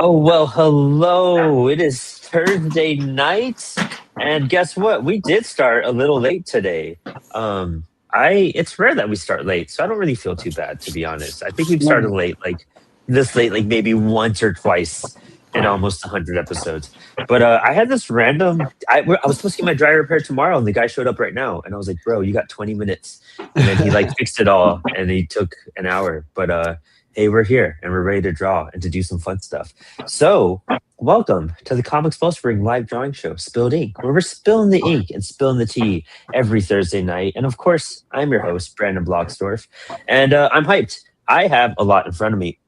Oh, well, hello. It is Thursday night, and guess what? We did start a little late today. It's rare that we start late, so I don't really feel too bad, to be honest. I think we've started No. late, like this late, like maybe once or twice in almost 100 episodes. But I had this random. I was supposed to get my dryer repaired tomorrow, and the guy showed up right now, and I was like, "Bro, you got 20 minutes." And then he like fixed it all, and he took an hour. But hey, we're here, and we're ready to draw and to do some fun stuff. So, welcome to the Comix Wellspring live drawing show, Spilled Ink, where we're spilling the ink and spilling the tea every Thursday night. And of course, I'm your host, Brandon Bloxdorf, and I'm hyped. I have a lot in front of me.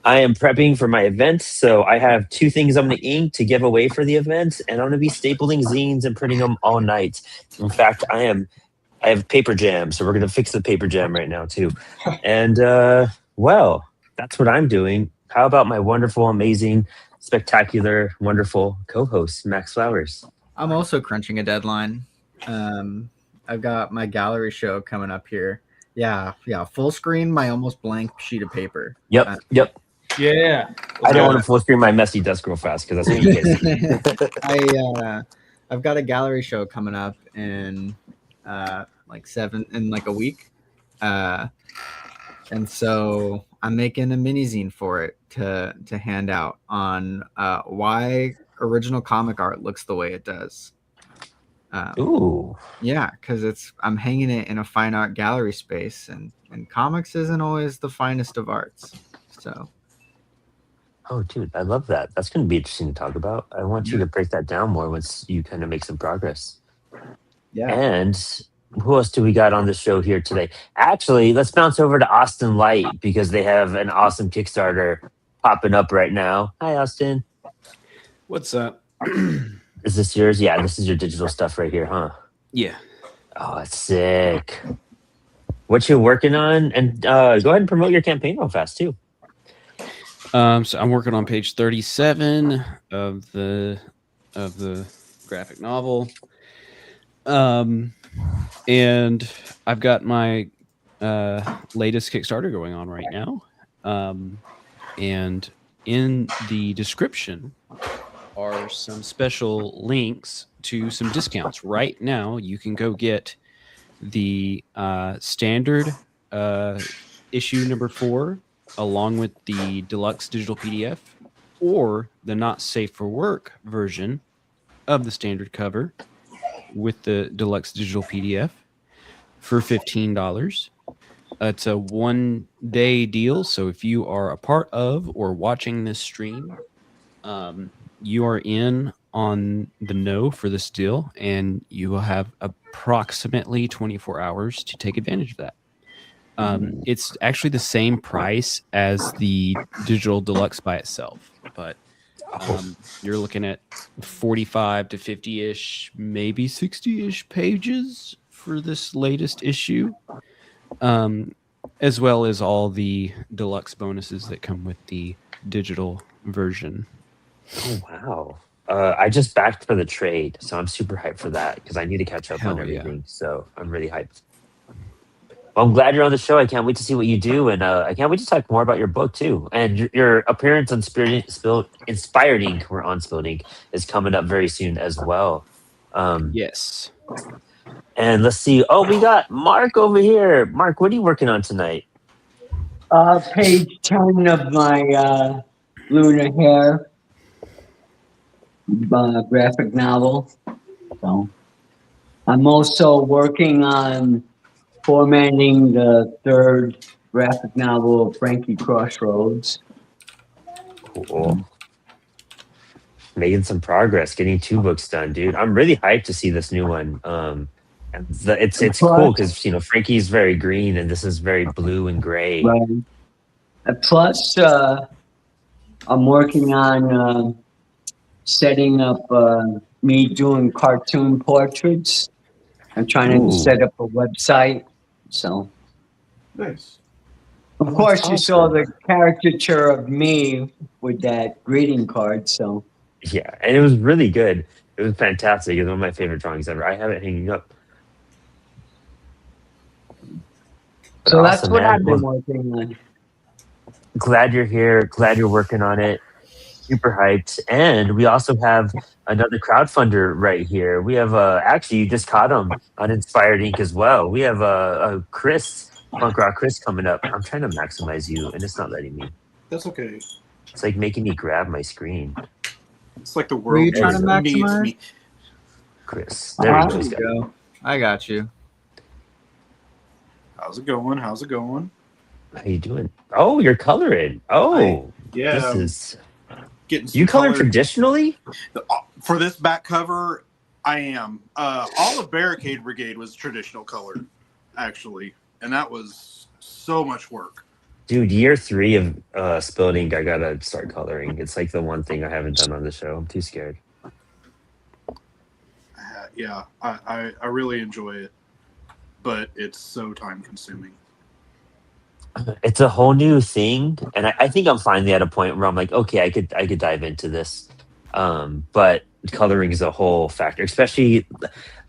I am prepping for my event, so I have two things I'm going to ink to give away for the event, and I'm going to be stapling zines and printing them all night. In fact, I have paper jam, so we're going to fix the paper jam right now too. And well, that's what I'm doing. How about my wonderful, amazing, spectacular, wonderful co-host, Max Flowers? I'm also crunching a deadline. I've got my gallery show coming up here. Yeah, full screen my almost blank sheet of paper. Yep. Yeah. I don't want to full screen my messy desk real fast because that's what you guys see. I've got a gallery show coming up in like a week. And so I'm making a mini zine for it to hand out on why original comic art looks the way it does. Ooh. Yeah, because I'm hanging it in a fine art gallery space, and comics isn't always the finest of arts. So. Oh, dude, I love that. That's going to be interesting to talk about. I want you to break that down more once you kind of make some progress. Yeah. And who else do we got on the show here today? Actually, let's bounce over to Austin Light because they have an awesome Kickstarter popping up right now. Hi, Austin. What's up? Is this yours? Yeah, this is your digital stuff right here, huh? Yeah. Oh, it's sick. What you working on? And go ahead and promote your campaign real fast too. So I'm working on page 37 of the graphic novel. And I've got my latest Kickstarter going on right now. And in the description are some special links to some discounts. Right now, you can go get the standard issue number 4 along with the deluxe digital PDF or the not safe for work version of the standard cover with the deluxe digital PDF for $15. It's a 1-day deal. So if you are a part of or watching this stream, you are in on the know for this deal, and you will have approximately 24 hours to take advantage of that. It's actually the same price as the digital deluxe by itself, but you're looking at 45 to 50-ish, maybe 60-ish pages for this latest issue, as well as all the deluxe bonuses that come with the digital version. Oh, wow. I just backed for the trade, so I'm super hyped for that because I need to catch up on everything. Yeah. So I'm really hyped. Well, I'm glad you're on the show. I can't wait to see what you do, and I can't wait to talk more about your book too. And your appearance on Inspired Ink, we're on Spilled Ink, is coming up very soon as well. Yes. And let's see. Oh, we got Mark over here. Mark, what are you working on tonight? Page 10 of my Lunar Hair graphic novel. So I'm also working on formatting the 3rd graphic novel of Frankie Crossroads. Cool. Making some progress, getting 2 books done, dude. I'm really hyped to see this new one. It's cool because Frankie's very green and this is very blue and gray. Right. Plus, I'm working on setting up me doing cartoon portraits. I'm trying to set up a website. So nice. Of course, you saw the caricature of me with that greeting card. So yeah, and it was really good. It was fantastic. It's one of my favorite drawings ever. I have it hanging up. But so that's what I've been working on. Glad you're here. Glad you're working on it. super hyped. And we also have another crowdfunder right here. We have actually, you just caught him on Inspired Ink as well. We have a Kris, Punkrock Kris coming up. I'm trying to maximize you, and it's not letting me. That's okay. It's like making me grab my screen. It's like the Were you world trying to just needs maximize? me. Kris. There we go. There He's you got it. go. I got you. How's it going? How's it going? How you doing? Oh, you're coloring. Oh, Yeah, this is. getting some You color color. traditionally? For this back cover, I am. All of Barricade Brigade was traditional color, actually, and that was so much work. Dude, year 3 of Spilled Ink, I gotta start coloring. It's like the one thing I haven't done on the show. I'm too scared. Yeah, I really enjoy it, but it's so time consuming. It's a whole new thing, and I think I'm finally at a point where I'm like, okay, I could dive into this. But coloring is a whole factor. Especially,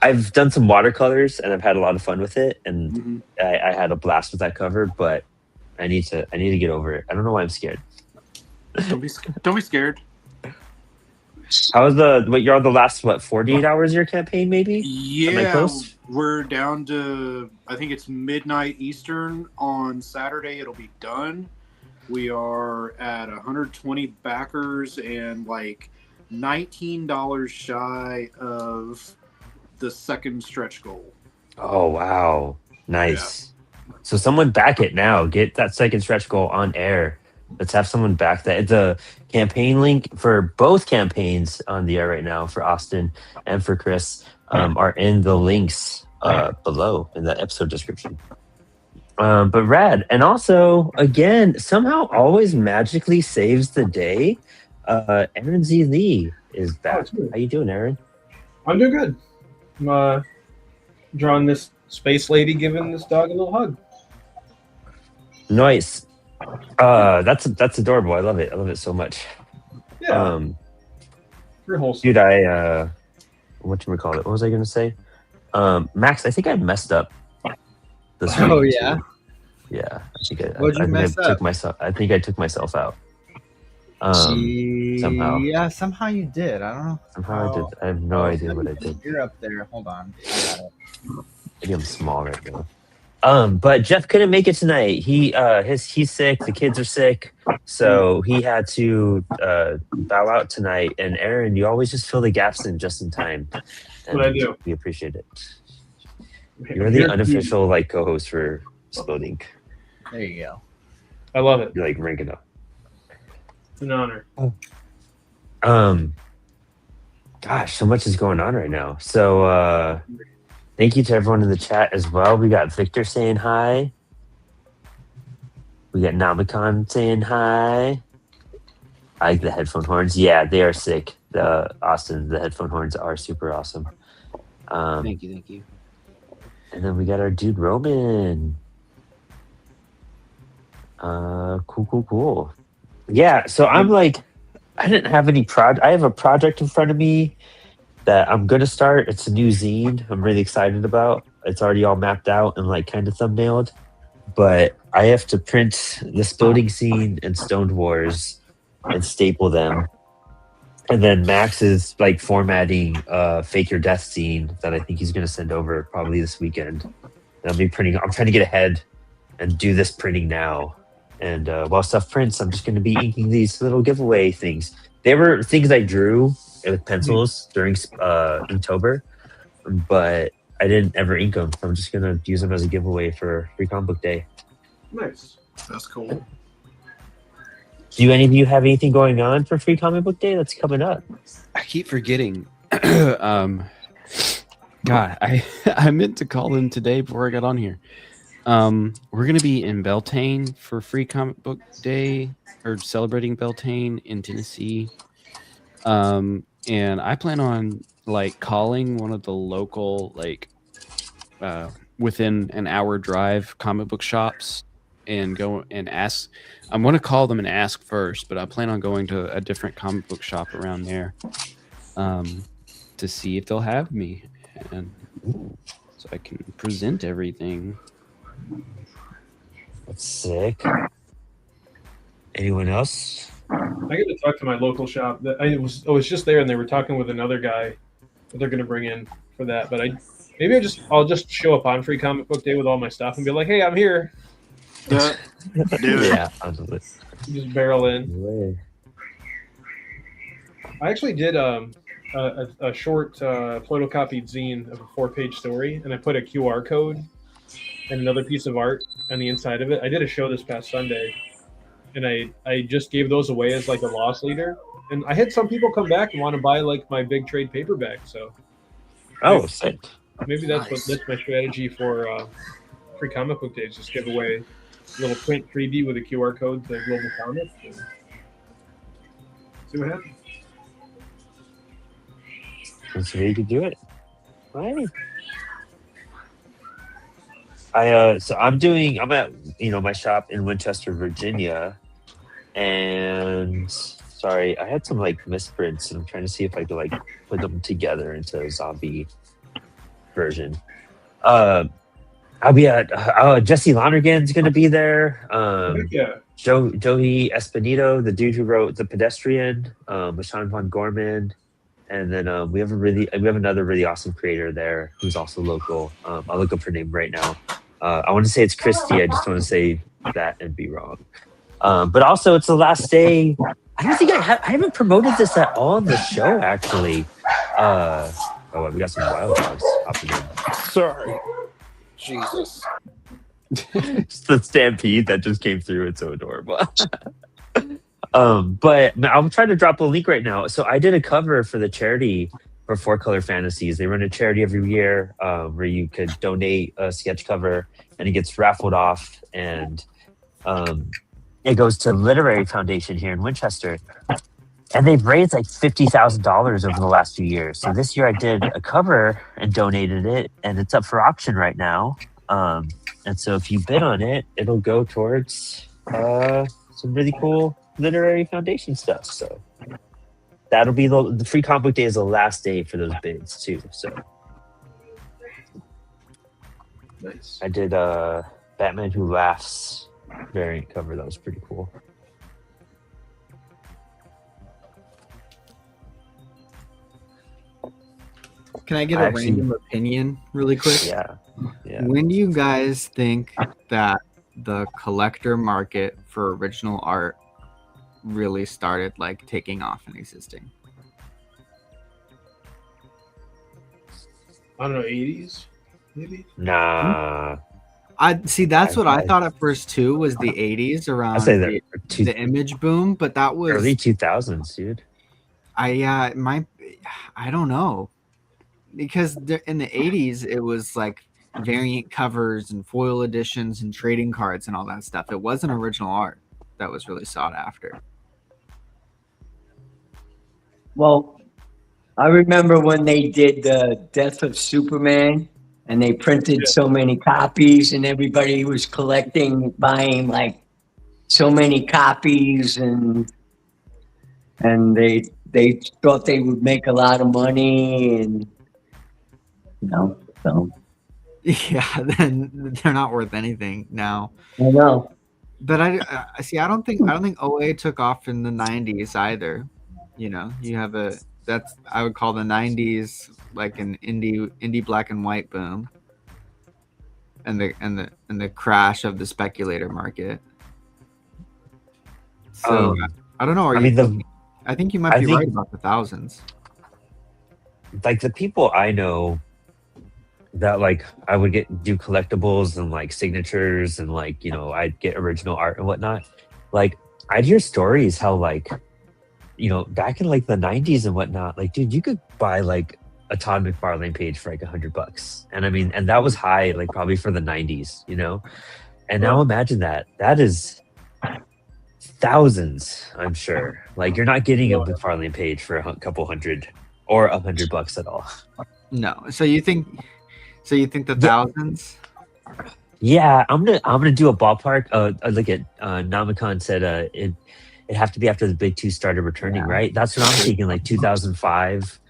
I've done some watercolors and I've had a lot of fun with it, and Mm-hmm. I had a blast with that cover. But I need to get over it. I don't know why I'm scared. Don't be scared. How was you're on the last 48 hours of your campaign, maybe? Am I Yeah, close? we're down to, I think it's midnight Eastern on Saturday. It'll be done. We are at 120 backers and like $19 shy of the second stretch goal. Oh wow, nice. So someone back it now. Get that second stretch goal on air. Let's have someone back that. The campaign link for both campaigns on the air right now for Austin and for Kris are in the links below in the episode description. But rad, and also again somehow always magically saves the day. Aaron Z. Lee is back. How you doing, Aaron? I'm doing good. I'm drawing this space lady giving this dog a little hug. Nice. That's adorable. I love it. I love it so much. Yeah, pretty wholesome. Dude, what you call it? What was I gonna say? Max, I think I messed up this week. Oh, yeah? too. Yeah. What'd you mess up? I think I took myself out. Somehow. Yeah, somehow you did. I don't know. Somehow I did. I have no idea what I did. You're up there. Hold on. I got it. Maybe I'm small right now. But Jeff couldn't make it tonight. He's sick. The kids are sick, so he had to bow out tonight. And Aaron, you always just fill the gaps in just in time. And What I do. We appreciate it. You're the unofficial co-host for Spilled Ink. There you go. I love it. You're ranking up. It's an honor. Gosh, so much is going on right now. So thank you to everyone in the chat as well. We got Victor saying hi. We got Namicon saying hi. I like the headphone horns. Yeah, they are sick. Austin, the headphone horns are super awesome. Thank you. And then we got our dude Roman. Cool. Yeah, so I'm I didn't have any I have a project in front of me that I'm gonna start. It's a new zine I'm really excited about. It's already all mapped out and kind of thumbnailed. But I have to print the Spilled Ink scene and Stoned Wars and staple them. And then Max is formatting Fake Your Death scene that I think he's gonna send over probably this weekend. And I'll be printing. I'm trying to get ahead and do this printing now. And while stuff prints, I'm just going to be inking these little giveaway things. They were things I drew with pencils during Inktober, but I didn't ever ink them. So I'm just going to use them as a giveaway for Free Comic Book Day. Nice. That's cool. Do any of you have anything going on for Free Comic Book Day that's coming up? I keep forgetting. God, I meant to call them today before I got on here. We're gonna be in Beltane for Free Comic Book Day, or celebrating Beltane in Tennessee. And I plan on calling one of the local within an hour drive comic book shops and go and ask. I'm going to call them and ask first, but I plan on going to a different comic book shop around there to see if they'll have me, and so I can present everything. That's sick. Anyone else? I got to talk to my local shop. I was just there, and they were talking with another guy that they're going to bring in for that. But I'll just show up on Free Comic Book Day with all my stuff and be like, "Hey, I'm here." Do it. Yeah, absolutely. Just barrel in. I actually did a short photocopied zine of a 4-page story, and I put a QR code and another piece of art on the inside of it. I did a show this past Sunday, and I just gave those away as like a loss leader. And I had some people come back and want to buy like my big trade paperback. So Sick. maybe that's my strategy for Free Comic Book Days. Just give away a little print freebie with a QR code to Global Comics. And see what happens. That's the way you could do it. Right. I'm at my shop in Winchester, Virginia, and sorry, I had some like misprints, and I'm trying to see if I could like put them together into a zombie version. I'll be at Jesse Lonergan's going to be there. Yeah. Joey Espinito, the dude who wrote The Pedestrian, Sean von Gorman. And then we have another really awesome creator there who's also local. I'll look up her name right now. I want to say it's Christy. I just don't want to say that and be wrong. But also, it's the last day. I don't think I haven't promoted this at all on the show, actually. We got some wild dogs hopping in. Sorry. Jesus. Just the stampede that just came through. It's so adorable. But I'm trying to drop a link right now. So I did a cover for the charity for 4-Color Fantasies. They run a charity every year where you could donate a sketch cover, and it gets raffled off, and it goes to Literary Foundation here in Winchester. And they've raised like $50,000 over the last few years. So this year I did a cover and donated it, and it's up for auction right now. And so if you bid on it, it'll go towards some really cool Literary Foundation stuff. So that'll be the Free Comic Book Day is the last day for those bids too. So Nice. I did Batman Who Laughs variant cover. That was pretty cool. Can I get a random opinion really quick? Yeah. When do you guys think that the collector market for original art really started like taking off and existing? I don't know, 80s maybe. Nah. I see. That's what I thought at first too. Was the 80s around? I'd say that the image boom, but that was early 2000s, dude. I don't know, because in the 80s it was like variant covers and foil editions and trading cards and all that stuff. It wasn't original art that was really sought after. Well, I remember when they did the Death of Superman, and they printed so many copies, and everybody was buying like so many copies, and they thought they would make a lot of money, and so. Yeah, then they're not worth anything now. I know. But I see. I don't think OA took off in the 90s either. You have that's I would call the 90s like an indie black and white boom, and the crash of the speculator market. So I don't know. I think you might be right about the thousands. Like the people I know that like I would do collectibles and like signatures and like I'd get original art and whatnot. Like I'd hear stories how like back in like the 90s and whatnot, like dude, you could buy like a Todd McFarlane page for like $100, and that was high like probably for the 90s, and now imagine that is thousands. I'm sure like you're not getting a McFarlane page for a couple hundred or $100 at all. No. So you think the thousands? Yeah, I'm gonna do a ballpark. Look at Namicon said it'd have to be after the big two started returning, right? That's what I'm thinking, like 2005,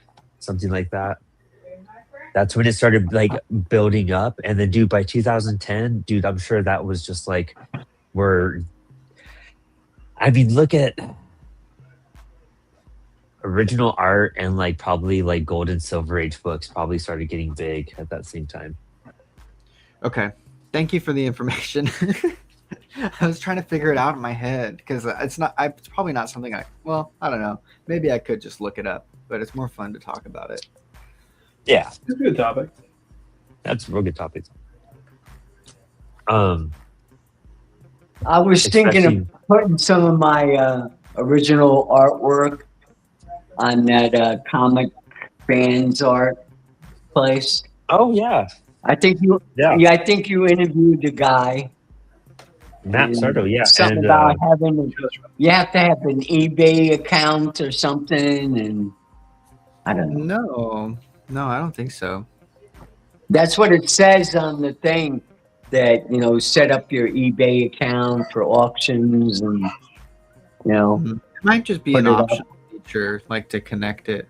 something like that. That's when it started like building up, and then dude, by 2010, dude, I'm sure that was just like look at original art and like probably like gold and silver age books probably started getting big at that same time. Okay. Thank you for the information. I was trying to figure it out in my head because it's probably not something I don't know. Maybe I could just look it up, but it's more fun to talk about it. Yeah, It's a good topic. that's a real good topic. I was thinking Especially- of putting some of my original artwork on that comic fans art place. Oh yeah, I think you, Yeah. I think you interviewed the guy. Matt and Sardo, yeah, something and about you have to have an eBay account or something, and I don't know. No, I don't think so. That's what it says on the thing, that set up your eBay account for auctions, and It might just be Put an it up. optional feature, like to connect it.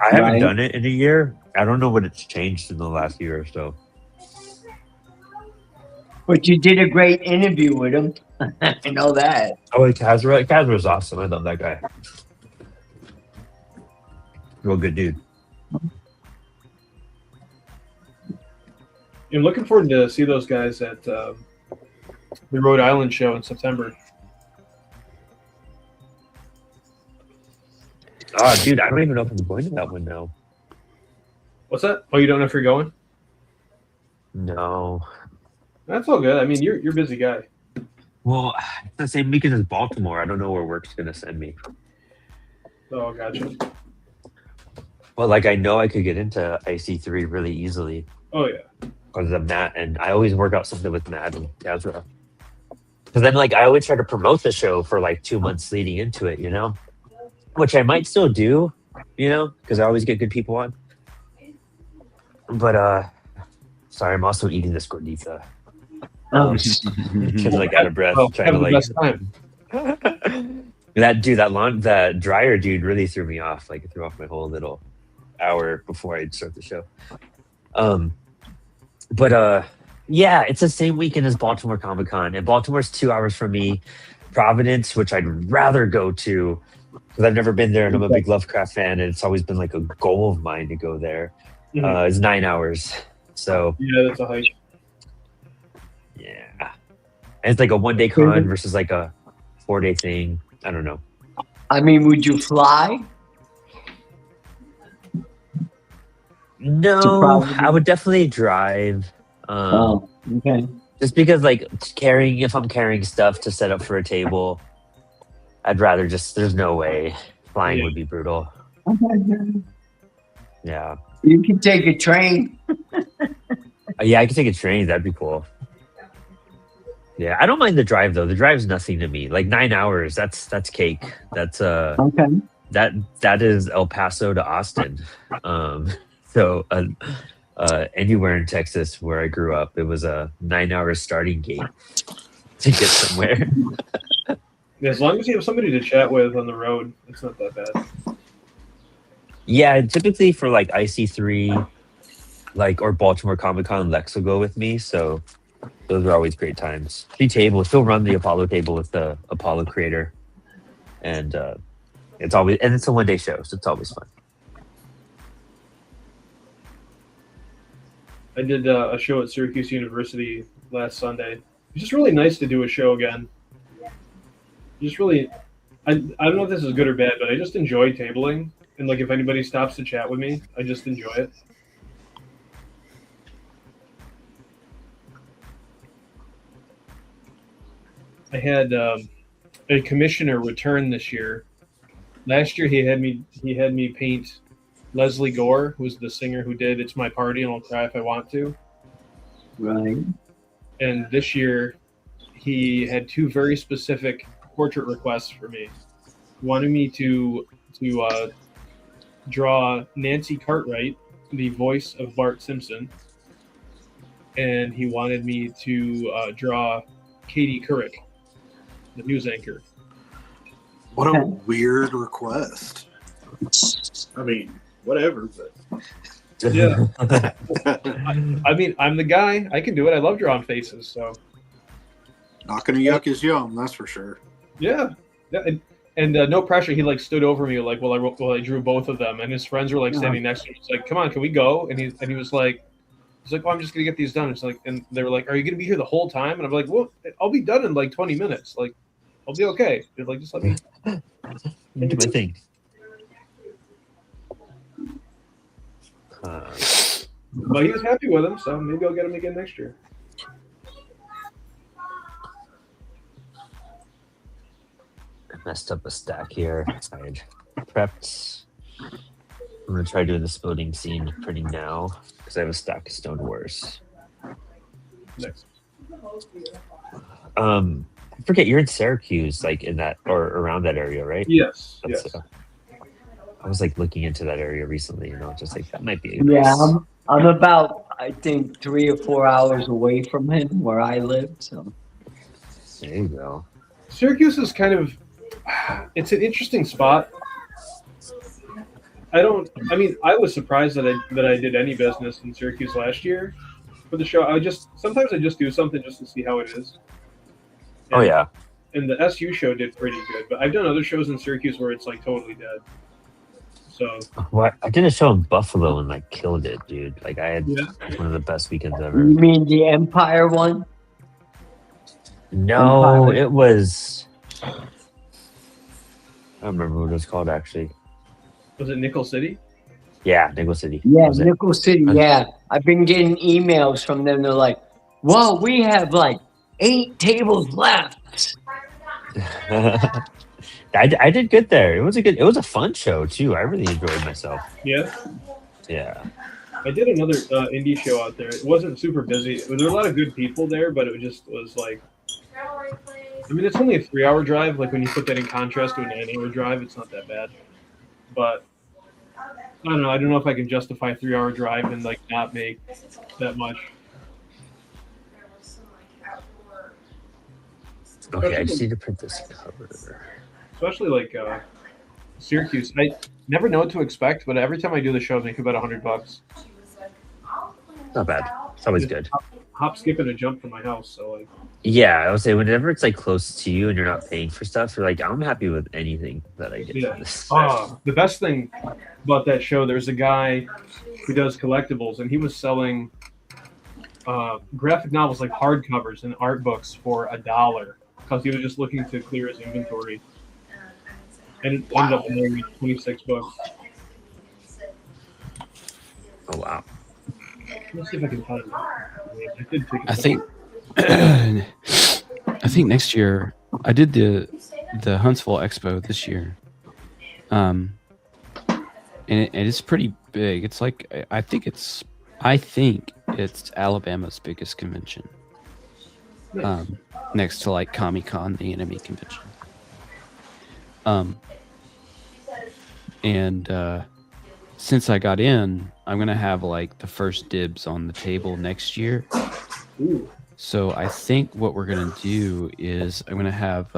I haven't Right. done it in a year. I don't know what it's changed in the last year or so. But you did a great interview with him. I know that. Oh, wait, Kazra's awesome. I love that guy. Real good dude. I'm looking forward to see those guys at the Rhode Island show in September. Oh, dude, I don't even know if I'm going to that one now. What's that? Oh, you don't know if you're going? No. That's all good. I mean, you're a busy guy. Well, it's the same weekend as Baltimore. I don't know where work's going to send me. Oh, gotcha. But, like, I know I could get into IC3 really easily Oh, yeah. because of Matt. And I always work out something with Matt and Kazra. Because then, like, I always try to promote the show for, like, 2 months leading into it, Which I might still do, because I always get good people on. But, sorry, I'm also eating this gordita. Oh, Kind of like out of breath. Well, trying have to the like best time. that dryer dude really threw me off. Like it threw off my whole little hour before I'd start the show. Yeah, it's the same weekend as Baltimore Comic Con, and Baltimore's 2 hours from me. Providence, which I'd rather go to because I've never been there, and I'm a big Lovecraft fan, and it's always been like a goal of mine to go there. Mhm. It's 9 hours, so Yeah, that's a hike. yeah, and it's like a 1-day con versus like a 4-day thing. I don't know. I mean, would you fly? No, Providence? I would definitely drive. Okay. Just because, like, if I'm carrying stuff to set up for a table, I'd rather there's no way. Flying Yeah. would be brutal. Yeah. You can take a train. Yeah, I could take a train. That'd be cool. Yeah, I don't mind the drive, though. The drive's nothing to me. Like, 9 hours, that's cake. That's, Okay. that is El Paso to Austin. So, anywhere in Texas where I grew up, it was a 9-hour starting gate to get somewhere. Yeah, as long as you have somebody to chat with on the road, it's not that bad. Yeah, typically for like IC3, like or Baltimore Comic Con, Lex will go with me. So those are always great times. She'll run the Apollo table with the Apollo creator, and it's a 1-day show, so it's always fun. I did a show at Syracuse University last Sunday. It's just really nice to do a show again. Just really, I don't know if this is good or bad, but I just enjoy tabling. And like if anybody stops to chat with me, I just enjoy it. I had a commissioner return this year. Last year he had me paint Leslie Gore, who's the singer who did "It's My Party and I'll Cry If I Want to." Right. And this year, he had 2 very specific portrait requests for me. He wanted me to draw Nancy Cartwright, the voice of Bart Simpson, and he wanted me to draw Katie Couric, the news anchor. What a weird request. I mean, whatever, but Yeah. I mean, I'm the guy. I can do it. I love drawing faces. So not gonna yuck his yum, that's for sure. yeah. And no pressure. He like stood over me like while I drew both of them, and his friends were like standing next to him. He's like, "Come on, can we go?" And he was like, "Oh, I'm just gonna get these done." It's like, and they were like, "Are you gonna be here the whole time?" And I'm like, "Well, I'll be done in like 20 minutes. Like, I'll be okay." They're like, "Just let me do my thing." But he was happy with him, so maybe I'll get him again next year. I messed up a stack here. I had prepped. I'm gonna try doing the splitting scene printing now because I have a stack of Stone Wars. Next. I forget you're in Syracuse, like in that or around that area, right? Yes. That's, Yes. I was like looking into that area recently, just like that might be. Yeah, I'm about, I think, 3 or 4 hours away from him where I live. So There you go. Syracuse is kind of, it's an interesting spot. I was surprised that I did any business in Syracuse last year for the show. Sometimes I just do something just to see how it is. Oh yeah. And the SU show did pretty good, but I've done other shows in Syracuse where it's like totally dead. So What I did a show in Buffalo and like killed it, dude. Like I had one of the best weekends ever. you mean the Empire one? No, Empire. it was. I don't remember what it was called actually. was it Nickel City? Yeah, Nickel City. Yeah, That was it. Nickel City. Yeah, I've been getting emails from them. They're like, "Whoa, we have like 8 tables left." I did good there. It was a fun show too. I really enjoyed myself. Yeah. Yeah. I did another indie show out there. It wasn't super busy. There were a lot of good people there, but it just was like, I mean, it's only a 3-hour drive. Like when you put that in contrast to a 9-hour drive, it's not that bad. But I don't know. I don't know if I can justify a 3-hour drive and like not make that much. Okay, I just need to print this cover. Especially like Syracuse. I never know what to expect, but every time I do the show, I make about $100. Not bad. It's always good. Hop, skip, and a jump from my house. So like, Yeah, I would say whenever it's like close to you and you're not paying for stuff, you're like, I'm happy with anything that I get. yeah. From this. The best thing about that show, there's a guy who does collectibles, and he was selling graphic novels like hardcovers and art books for $1 because he was just looking to clear his inventory. And it ended up being 26 books. Oh wow. Let's see if I can find it. I did take a I think I think next year I did the Huntsville Expo this year, and it's pretty big. It's like I think it's Alabama's biggest convention, next to like Comic-Con, the anime convention. And since I got in, I'm gonna have like the first dibs on the table next year. Ooh. So I think what we're gonna do is I'm gonna have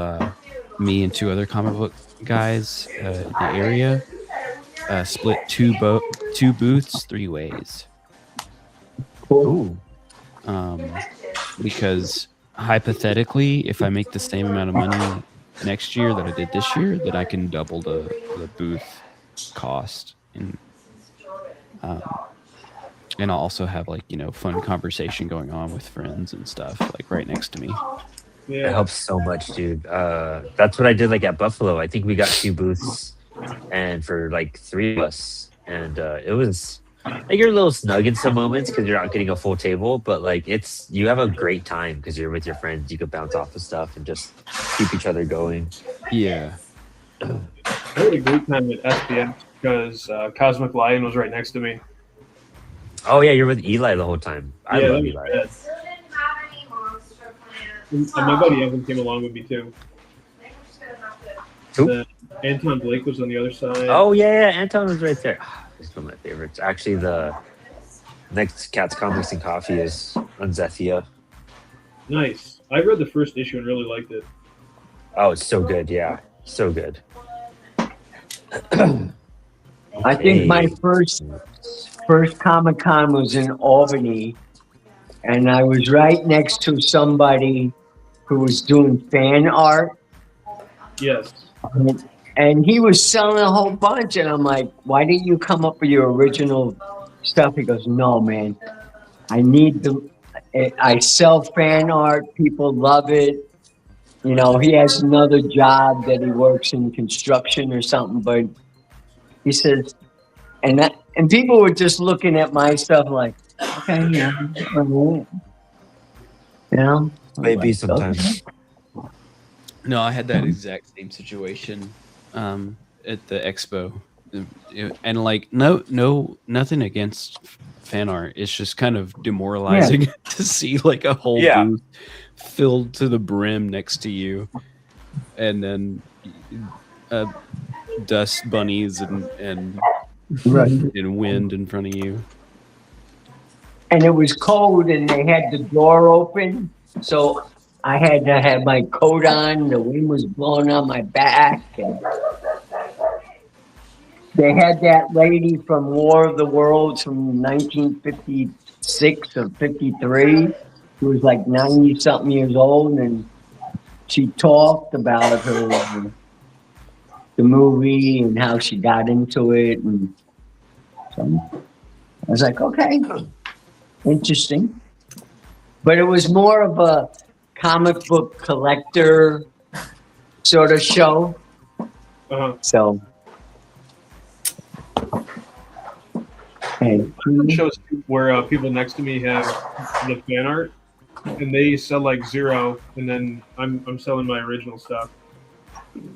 me and 2 other comic book guys in the area split 2 booths 3 ways. Ooh. Because hypothetically, if I make the same amount of money next year that I did this year, then I can double the booth cost, and I'll also have like fun conversation going on with friends and stuff like right next to me. Yeah. It helps so much, dude. That's what I did like at Buffalo. I think we got 2 booths and for like 3 of us. And it was like you're a little snug in some moments because you're not getting a full table, but like you have a great time because you're with your friends. You could bounce off of stuff and just keep each other going. Yeah. I had a great time at SPN because Cosmic Lion was right next to me. Oh yeah, you're with Eli the whole time. I Yeah, love that Eli. was bad. And my buddy Evan came along with me too. Who? Anton Blake was on the other side. Oh yeah, Anton was right there. He's one of my favorites. Actually, the next Cats Comics and Coffee is on Zethia. Nice. I read the first issue and really liked it. Oh, it's so good. Yeah, so good. I think my first Comic-Con was in Albany, and I was right next to somebody who was doing fan art. Yes. And he was selling a whole bunch, and I'm like, why didn't you come up with your original stuff? He goes, no, man, I need the. I sell fan art. People love it. You know, he has another job that he works in construction or something, but he says, and people were just looking at my stuff like, okay, yeah, all right. You know, I'm Maybe like, sometimes. No, I had that exact same situation at the expo, and like nothing against fan art. It's just kind of demoralizing to see like a whole Yeah. booth filled to the brim next to you, and then dust bunnies and Right. and wind in front of you. And it was cold, and they had the door open, so I had to have my coat on. The wind was blowing on my back, and they had that lady from War of the Worlds from 1956 or 53, who was like 90 something years old, and she talked about her the movie and how she got into it, and so I was like, okay, interesting. But it was more of a comic book collector sort of show. So, hey, Shows where people next to me have the fan art, and they sell like zero, and then I'm selling my original stuff.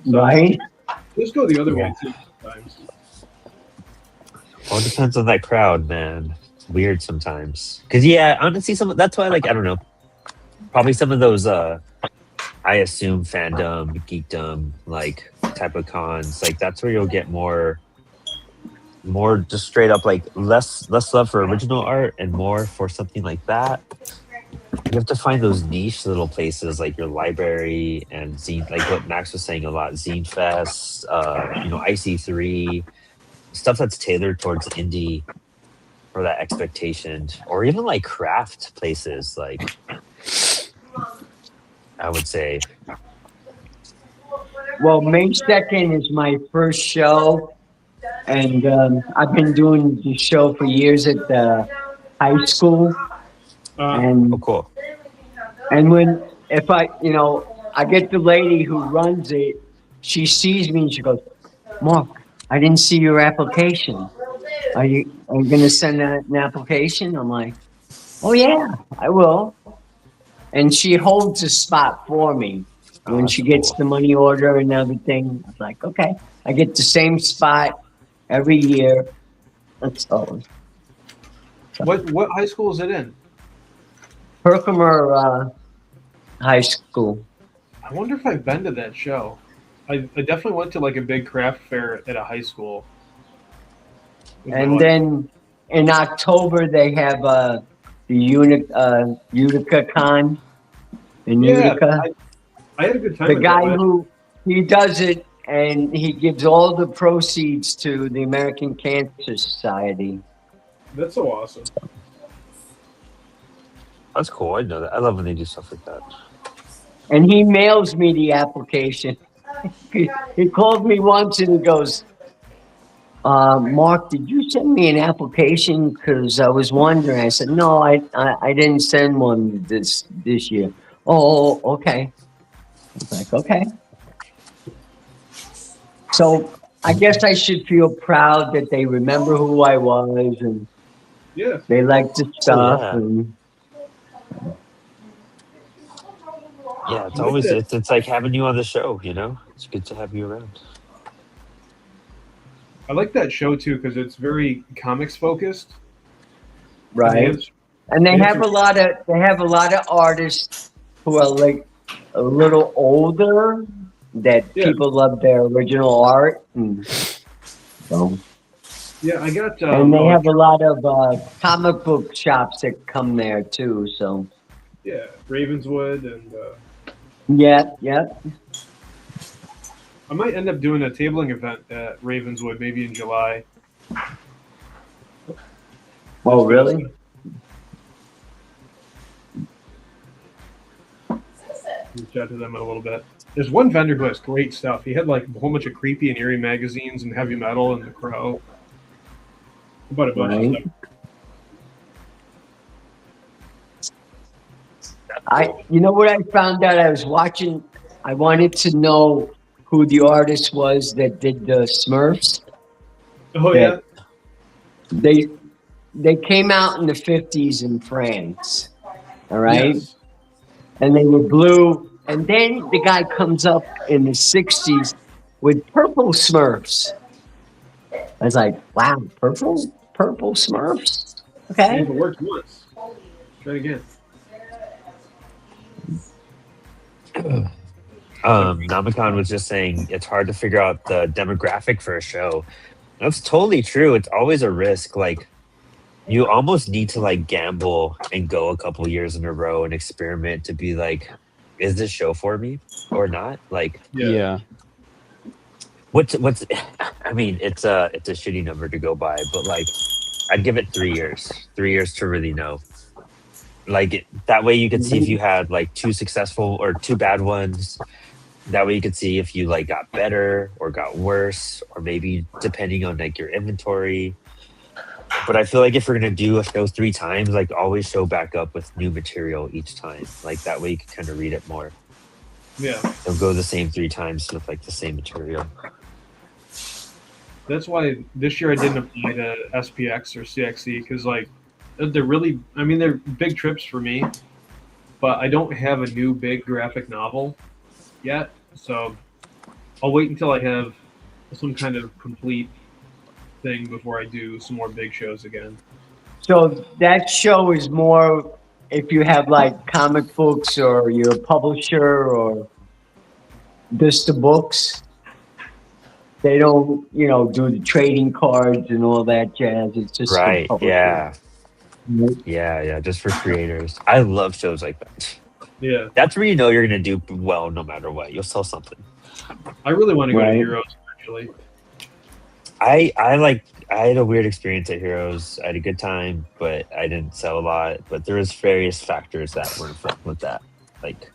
So right? Let's go the other way too sometimes. All depends on that crowd, man. It's weird sometimes. Cause yeah, honestly, that's why, like, I don't know. Probably some of those I assume fandom, geekdom, like type of cons, like that's where you'll get more just straight up like less love for original art and more for something like that. You have to find those niche little places like your library and zine, like what Max was saying a lot, Zine Fest, IC3, stuff that's tailored towards indie or that expectation, or even like craft places, like I would say. Well, May 2nd is my first show, and I've been doing the show for years at the high school. And Oh, cool. And if I get the lady who runs it, she sees me and she goes, Mark, I didn't see your application. Are you going to send an application? I'm like, oh yeah, I will. And she holds a spot for me. When she gets the money order and everything, I'm like, okay, I get the same spot every year. That's all. What high school is it in? Herkimer High School. I wonder if I've been to that show. I definitely went to like a big craft fair at a high school. And then in October they have the Utica Con in Utica. I had a good time. The guy who he does it, and he gives all the proceeds to the American Cancer Society. That's so awesome. That's cool. I know that. I love when they do stuff like that. And he mails me the application. He called me once and he goes, Mark, did you send me an application? Because I was wondering. I said, no, I didn't send one this year. Oh, okay. I was like, okay. So I guess I should feel proud that they remember who I was and they like the stuff. Yeah. And Yeah, it's always it's like having you on the show, you know? It's good to have you around. I like that show too because it's very comics focused. right. And they have a lot of artists who are like a little older that people love their original art. And so Yeah, I got. and they have a lot of comic book shops that come there too. So Yeah, Ravenswood and. yeah. I might end up doing a tabling event at Ravenswood maybe in July. Oh, really? Reach out to them in a little bit. There's one vendor who has great stuff. He had like a whole bunch of creepy and eerie magazines and heavy metal and The Crow. About a bunch of stuff. You know what I found out? I was watching. I wanted to know who the artist was that did the Smurfs. Oh yeah. They came out in the 50s in France. All right. Yes. And they were blue. And then the guy comes up in the 60s with purple Smurfs. I was like, wow, purple Smurfs? Okay. It worked once. Try it again. Namicon was just saying it's hard to figure out the demographic for a show. That's totally true. It's always a risk. Like, you almost need to like gamble and go a couple years in a row and experiment to be like, is this show for me or not? Like, Yeah. what's I mean, it's a shitty number to go by, but like, I'd give it 3 years to really know. Like, that way you could see if you had like 2 successful or 2 bad ones. That way you could see if you like got better or got worse, or maybe depending on like your inventory. But I feel like if you're gonna do a show 3 times, like always show back up with new material each time. Like that way you can kind of read it more. Yeah. Don't go the same 3 times with like the same material. That's why this year I didn't apply to SPX or CXE because like they're really, I mean, they're big trips for me, but I don't have a new big graphic novel yet. So I'll wait until I have some kind of complete thing before I do some more big shows again. So that show is more if you have like comic books or you're a publisher or just the books. They don't, do the trading cards and all that jazz. It's just Right, for yeah. publishers. Yeah, just for creators. I love shows like that. Yeah. That's where you know you're gonna do well no matter what. You'll sell something. I really want to go to Right. Heroes actually. I had a weird experience at Heroes. I had a good time, but I didn't sell a lot. But there was various factors that weren't fun with that. Like,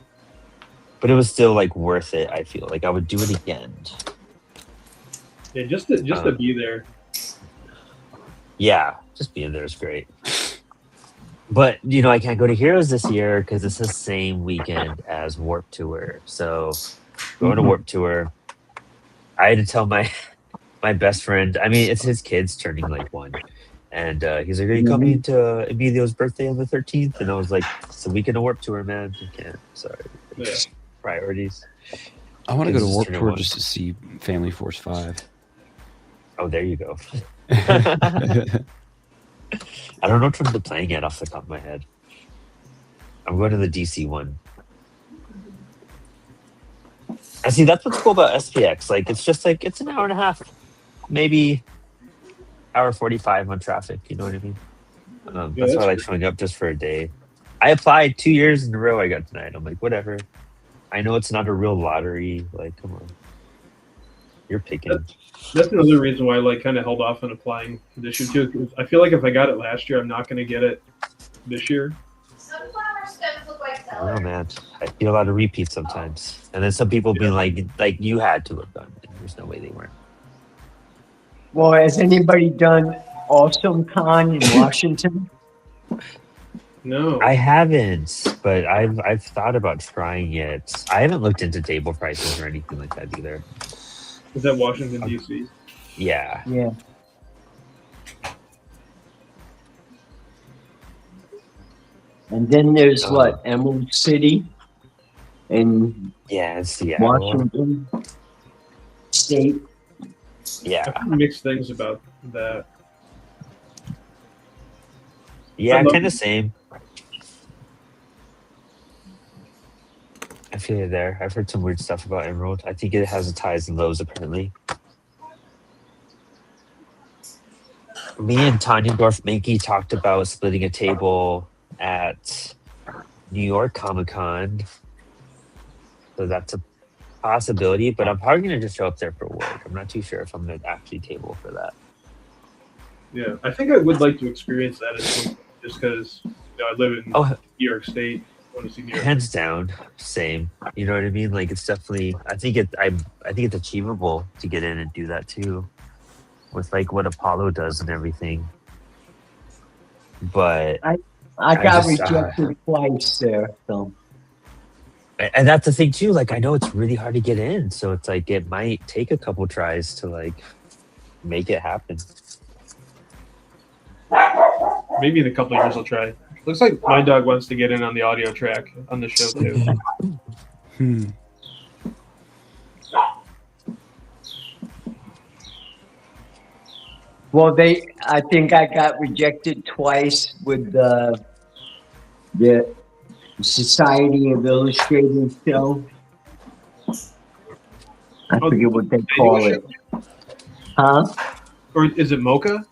but it was still like worth it. I feel like I would do it again. Yeah, just to be there. Yeah, just being there is great. But I can't go to Heroes this year because it's the same weekend as Warp Tour. So going to Warp Tour, I had to tell my best friend. I mean, it's his kids turning like 1, and he's like, "Are you coming to Emilio's birthday on the 13th?" And I was like, "It's the weekend of Warp Tour, man. You can't. Sorry, Yeah. priorities." I want to go to Kids Warp turning Tour 1. just to see Family Force 5. Oh, there you go. I don't know which ones they're playing yet off the top of my head. I'm going to the DC one. I see, that's what's cool about SPX. Like, it's just like, it's an hour and a half, maybe hour 45 on traffic. You know what I mean? That's why I like showing up just for a day. I applied 2 years in a row. I got denied. I'm like, whatever. I know it's not a real lottery. Like, come on. You're picking. That's another reason why I like kind of held off on applying for this year too. 'Cause I feel like if I got it last year, I'm not going to get it this year. Sunflower stems look like I don't know, celery. man. I feel a lot of repeats sometimes. And then some people being like you had to have done it. There's no way they weren't. Well, has anybody done Awesome Con in Washington? No. I haven't, but I've thought about trying it. I haven't looked into table prices or anything like that either. Is that Washington, D.C.? Yeah. Yeah. And then there's what? Emerald City in Yeah, it's Seattle. Washington State. Yeah. Mixed things about that. Yeah, kind of same. I feel you there. I've heard some weird stuff about Emerald. I think it has its highs and lows, apparently. Me and Tanya Dorf-Manke talked about splitting a table at New York Comic Con. So that's a possibility, but I'm probably going to just show up there for work. I'm not too sure if I'm going to actually table for that. Yeah, I think I would like to experience that at some point, just because I live in New York State. want to see the art. Hands down, same. You know what I mean? Like it's definitely. I think it's achievable to get in and do that too, with like what Apollo does and everything. But I got just, rejected twice there, so. and that's the thing too. Like I know it's really hard to get in, so it's like it might take a couple tries to like make it happen. Maybe in a couple of years I'll try. Looks like my dog wants to get in on the audio track on the show too. Well, I think I got rejected twice with the Society of Illustrators show. I forget what they call it. Huh? Or is it Mocha?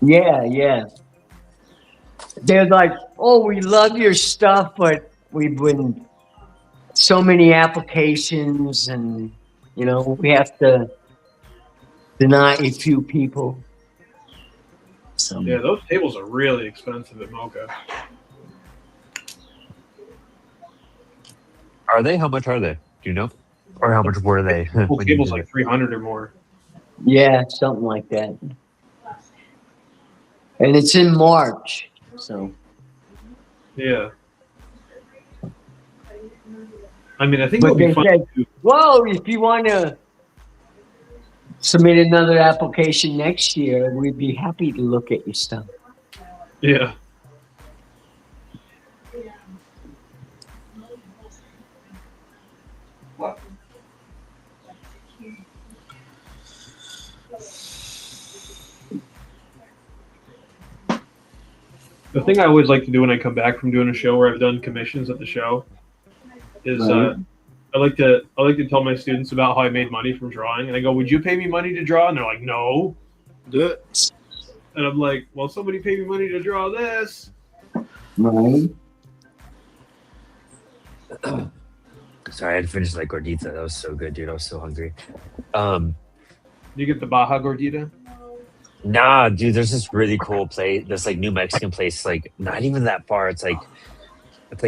Yeah. They're like, oh, we love your stuff, but we've been so many applications and, we have to deny a few people. So. Yeah, those tables are really expensive at Mocha. Are they? How much are they? Do you know? Or how much were they? Whole table's like 300 or more. Yeah, something like that. And it's in March, so. Yeah. I mean, I think it'll be fun. Well, if you want to submit another application next year, we'd be happy to look at your stuff. Yeah. The thing I always like to do when I come back from doing a show where I've done commissions at the show is I like to tell my students about how I made money from drawing, and I go, "Would you pay me money to draw?" And they're like, "No." And I'm like, "Well, somebody paid me money to draw this." Right. Sorry, I had to finish that gordita. That was so good, dude. I was so hungry. You get the Baja Gordita? Nah, dude, there's this really cool place, this like New Mexican place, like not even that far. It's like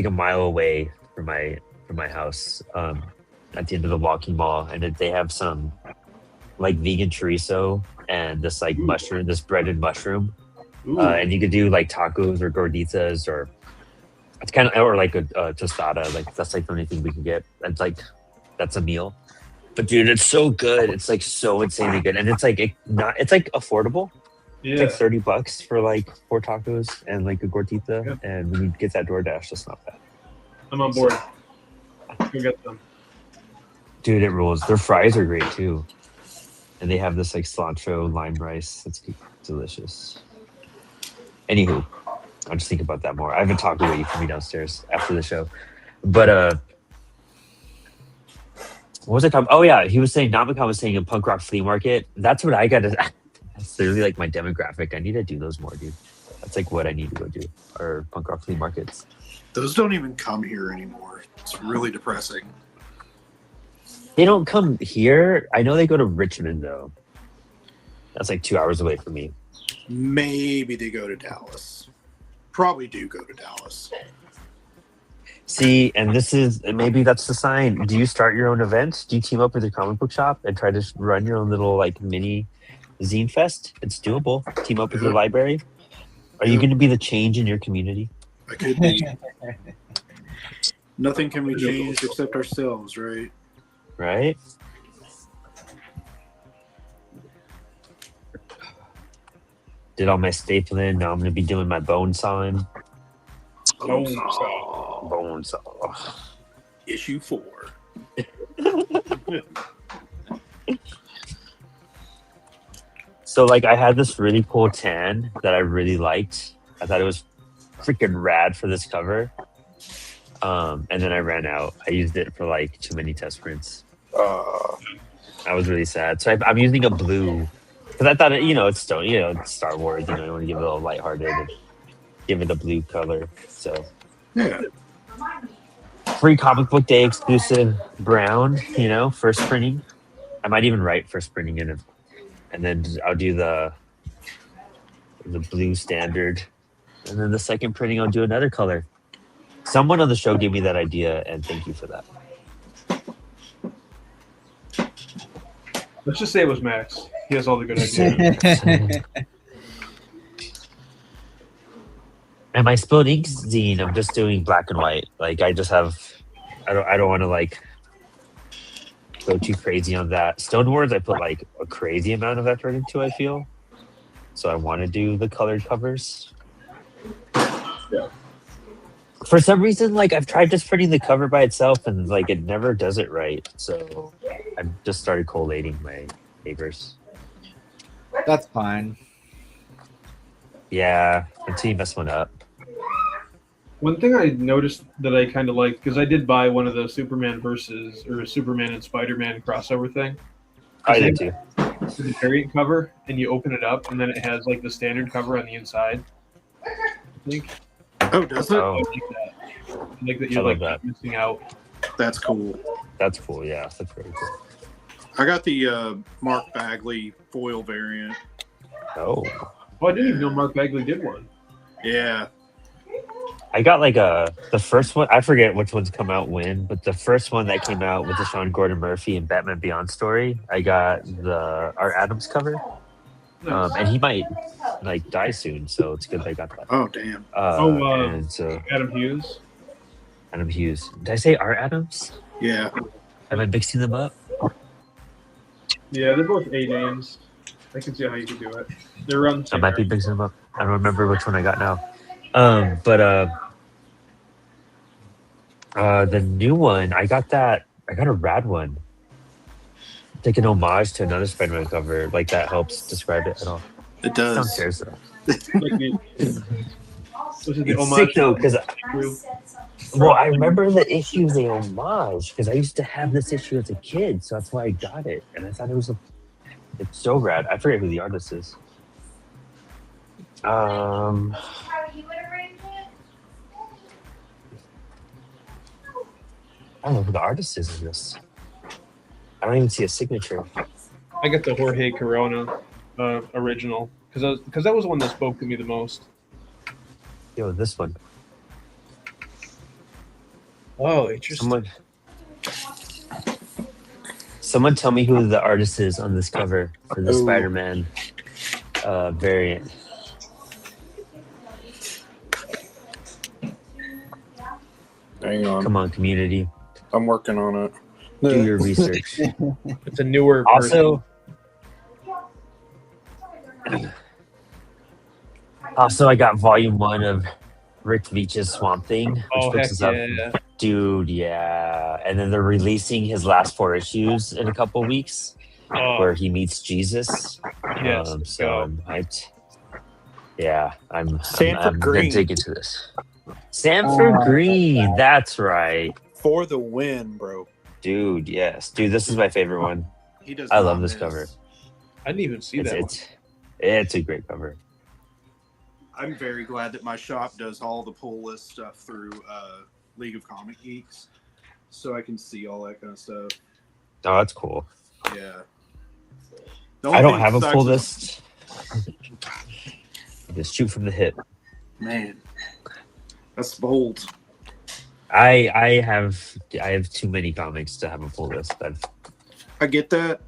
a mile away from my house, at the end of the walking mall, and they have some like vegan chorizo and this like mushroom, this breaded mushroom, and you could do like tacos or gorditas, or it's kind of, or like a tostada. Like that's like the only thing we can get. That's a meal. But dude, it's so good. It's like so insanely good, and it's like it's like affordable. Yeah. It's like $30 for like 4 tacos and like a gordita, and when you get that DoorDash, that's not bad. I'm on board. Go get them. Dude, it rules. Their fries are great too, and they have this like cilantro lime rice. That's delicious. Anywho, I'll just think about that more. I have a taco waiting for me downstairs after the show, but what was I talking? Oh yeah, he was saying, Namikawa was saying, a punk rock flea market. That's what I got to. That's literally like my demographic. I need to do those more, dude. That's like what I need to go do, or punk rock flea markets. Those don't even come here anymore. It's really depressing. They don't come here. I know they go to Richmond though. That's like 2 hours away from me. Maybe they go to Dallas. Probably do go to Dallas. See, and maybe that's the sign. Do you start your own event? Do you team up with your comic book shop and try to run your own little like mini zine fest? It's doable. Team up with your library. Are you going to be the change in your community? I could be. Nothing can be changed except ourselves, right? Right? Did all my stapling. Now I'm going to be doing my bone sawing. Bone saw. Bone saw. Issue 4. So like I had this really cool tan that I really liked. I thought it was freaking rad for this cover. And then I ran out. I used it for like too many test prints. I was really sad. So I'm using a blue because I thought it's still, it's Star Wars. I want to give it a little lighthearted and give it a blue color. So yeah. Free comic book day exclusive brown. First printing. I might even write first printing in it, and then I'll do the blue standard, and then the second printing I'll do another color. Someone on the show gave me that idea, and thank you for that. Let's just say it was Max. He has all the good ideas. And my Spilled Ink zine, I'm just doing black and white. Like I just have, I don't want to like go too crazy on that. Stone Wars, I put like a crazy amount of effort into. I feel, so I want to do the colored covers. Yeah. For some reason, like I've tried just printing the cover by itself, and like it never does it right. So I've just started collating my papers. That's fine. Yeah, until you mess one up. One thing I noticed that I kind of liked, because I did buy one of the Superman versus or Superman and Spider-Man crossover thing. I did too. It's a variant cover, and you open it up, and then it has like the standard cover on the inside. I think. Oh, does it? Oh, I like that. I like that you're I love like that. missing out. That's cool. that's cool. Yeah, that's very cool. I got the Mark Bagley foil variant. Oh, Oh, I didn't even know Mark Bagley did one. Yeah. I got like the first one. I forget which one's come out when, but the first one that came out with the Sean Gordon Murphy and Batman Beyond story. I got the Art Adams cover, Nice. and he might like die soon, so it's good that I got that. Oh, damn. And so Adam Hughes. Adam Hughes. Did I say Art Adams? Yeah. Am I mixing them up? Yeah, they're both A names. I can see how you could do it. They're around the I same might be area. mixing them up. I don't remember which one I got now. The new one, I got a rad one. It's like an homage to another Spider-Man cover. Like that helps describe it at all. It Sounds does. serious though. Like was it the It's homage sick though, to- because well, I remember the issue was a homage because I used to have this issue as a kid, so that's why I got it, and I thought it's so rad. I forget who the artist is. How you would arrange it? I don't know who the artist is in this. I don't even see a signature. I got the Jorge Corona original because that was the one that spoke to me the most. Yo, this one. Oh, interesting. Someone tell me who the artist is on this cover for the Ooh. Spider-Man variant. Hang on. Come on, community. I'm working on it. Do your research. It's a newer person. Also, I got volume 1 of Rick Veitch's Swamp Thing, which Oh, heck fixes up. yeah. Dude, yeah. And then they're releasing his last 4 issues in a couple weeks where he meets Jesus. Yes, So go. I'm hyped. Yeah, I'm Sanford gonna Green. dig into this. Sanford Green, that's right. For the win, bro. Dude, yes. Dude, this is my favorite one. He does. I not love this miss. cover. I didn't even see that one. It's a great cover. I'm very glad that my shop does all the pull list stuff through League of Comic Geeks, so I can see all that kind of stuff. Oh, that's cool. Yeah. I don't have a full list. Just shoot from the hip. Man, that's bold. I have too many comics to have a full list. I get that.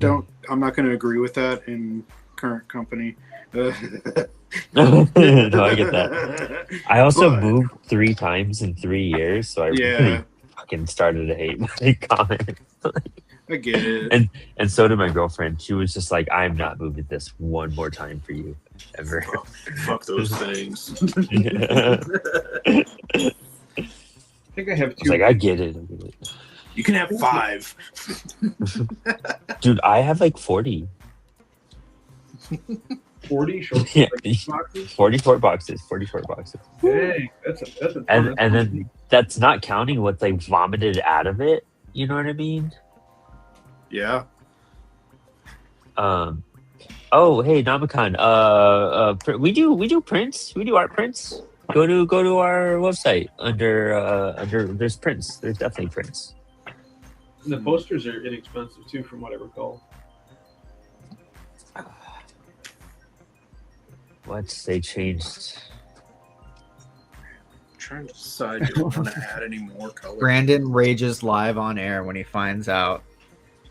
I'm not going to agree with that in current company. No, I get that. I also But- moved 3 times in 3 years, so I Yeah. really fucking started to hate my comics. I get it. And so did my girlfriend. She was just like, "I'm not moving this one more time for you, ever." Fuck those things. I think I have I was two. like, I get it. You can have 5. Dude, I have like 40. 40 short Yeah. boxes. 44 boxes. 44 boxes. Dang, that's a ton. And then that's not counting what they vomited out of it. You know what I mean? Yeah. Oh, hey, Namakan. We do prints. We do art prints. Go to our website under there's prints. There's definitely prints. the posters are inexpensive too, from what I recall. What they changed? trying to decide, do I want to add any more color? Brandon rages live on air when he finds out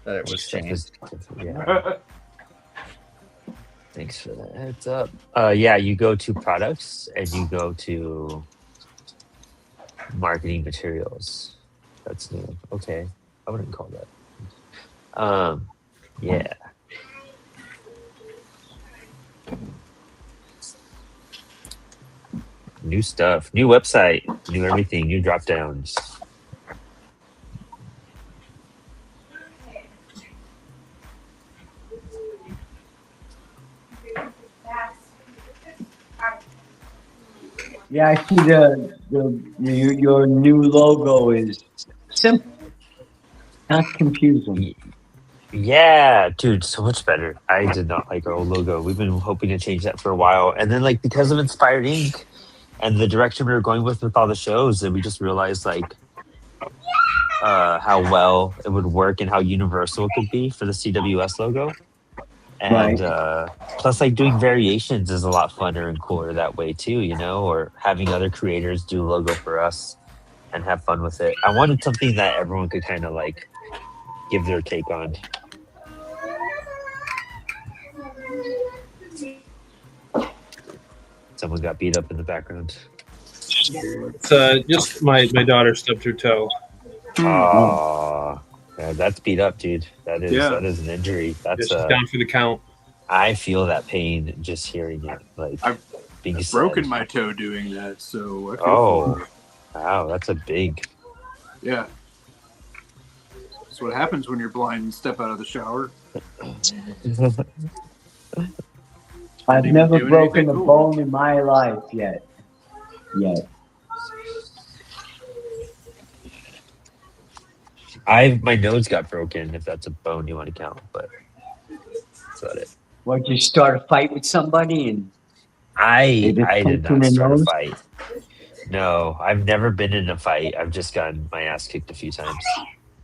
that it was changed. Yeah. Thanks for that heads up. Yeah, you go to products and you go to marketing materials. That's new. Okay. I wouldn't call that. Yeah. New stuff, new website, new everything, new drop downs. Yeah, I see your new logo is simple, not confusing. Yeah, dude, so much better. I did not like our old logo. We've been hoping to change that for a while. And then like because of Inspired Ink and the direction we were going with all the shows, and we just realized like how well it would work and how universal it could be for the CWS logo. And plus like doing variations is a lot funner and cooler that way too, you know, or having other creators do logo for us and have fun with it. I wanted something that everyone could kind of like give their take on. Someone got beat up in the background. It's just my daughter stubbed her toe. Oh, yeah, that's beat up, dude. That is an injury. That's She's down for the count. I feel that pain just hearing it. Like I've being broken said. my toe doing that, so I feel Oh, wow, that's a big. yeah. That's what happens when you're blind and step out of the shower. I've Even never doing broken a anything cool. bone in my life yet. My nose got broken. If that's a bone you want to count, but that's about it. What, you start a fight with somebody and I just did punch in not the start a nose? fight. No, I've never been in a fight. I've just gotten my ass kicked a few times.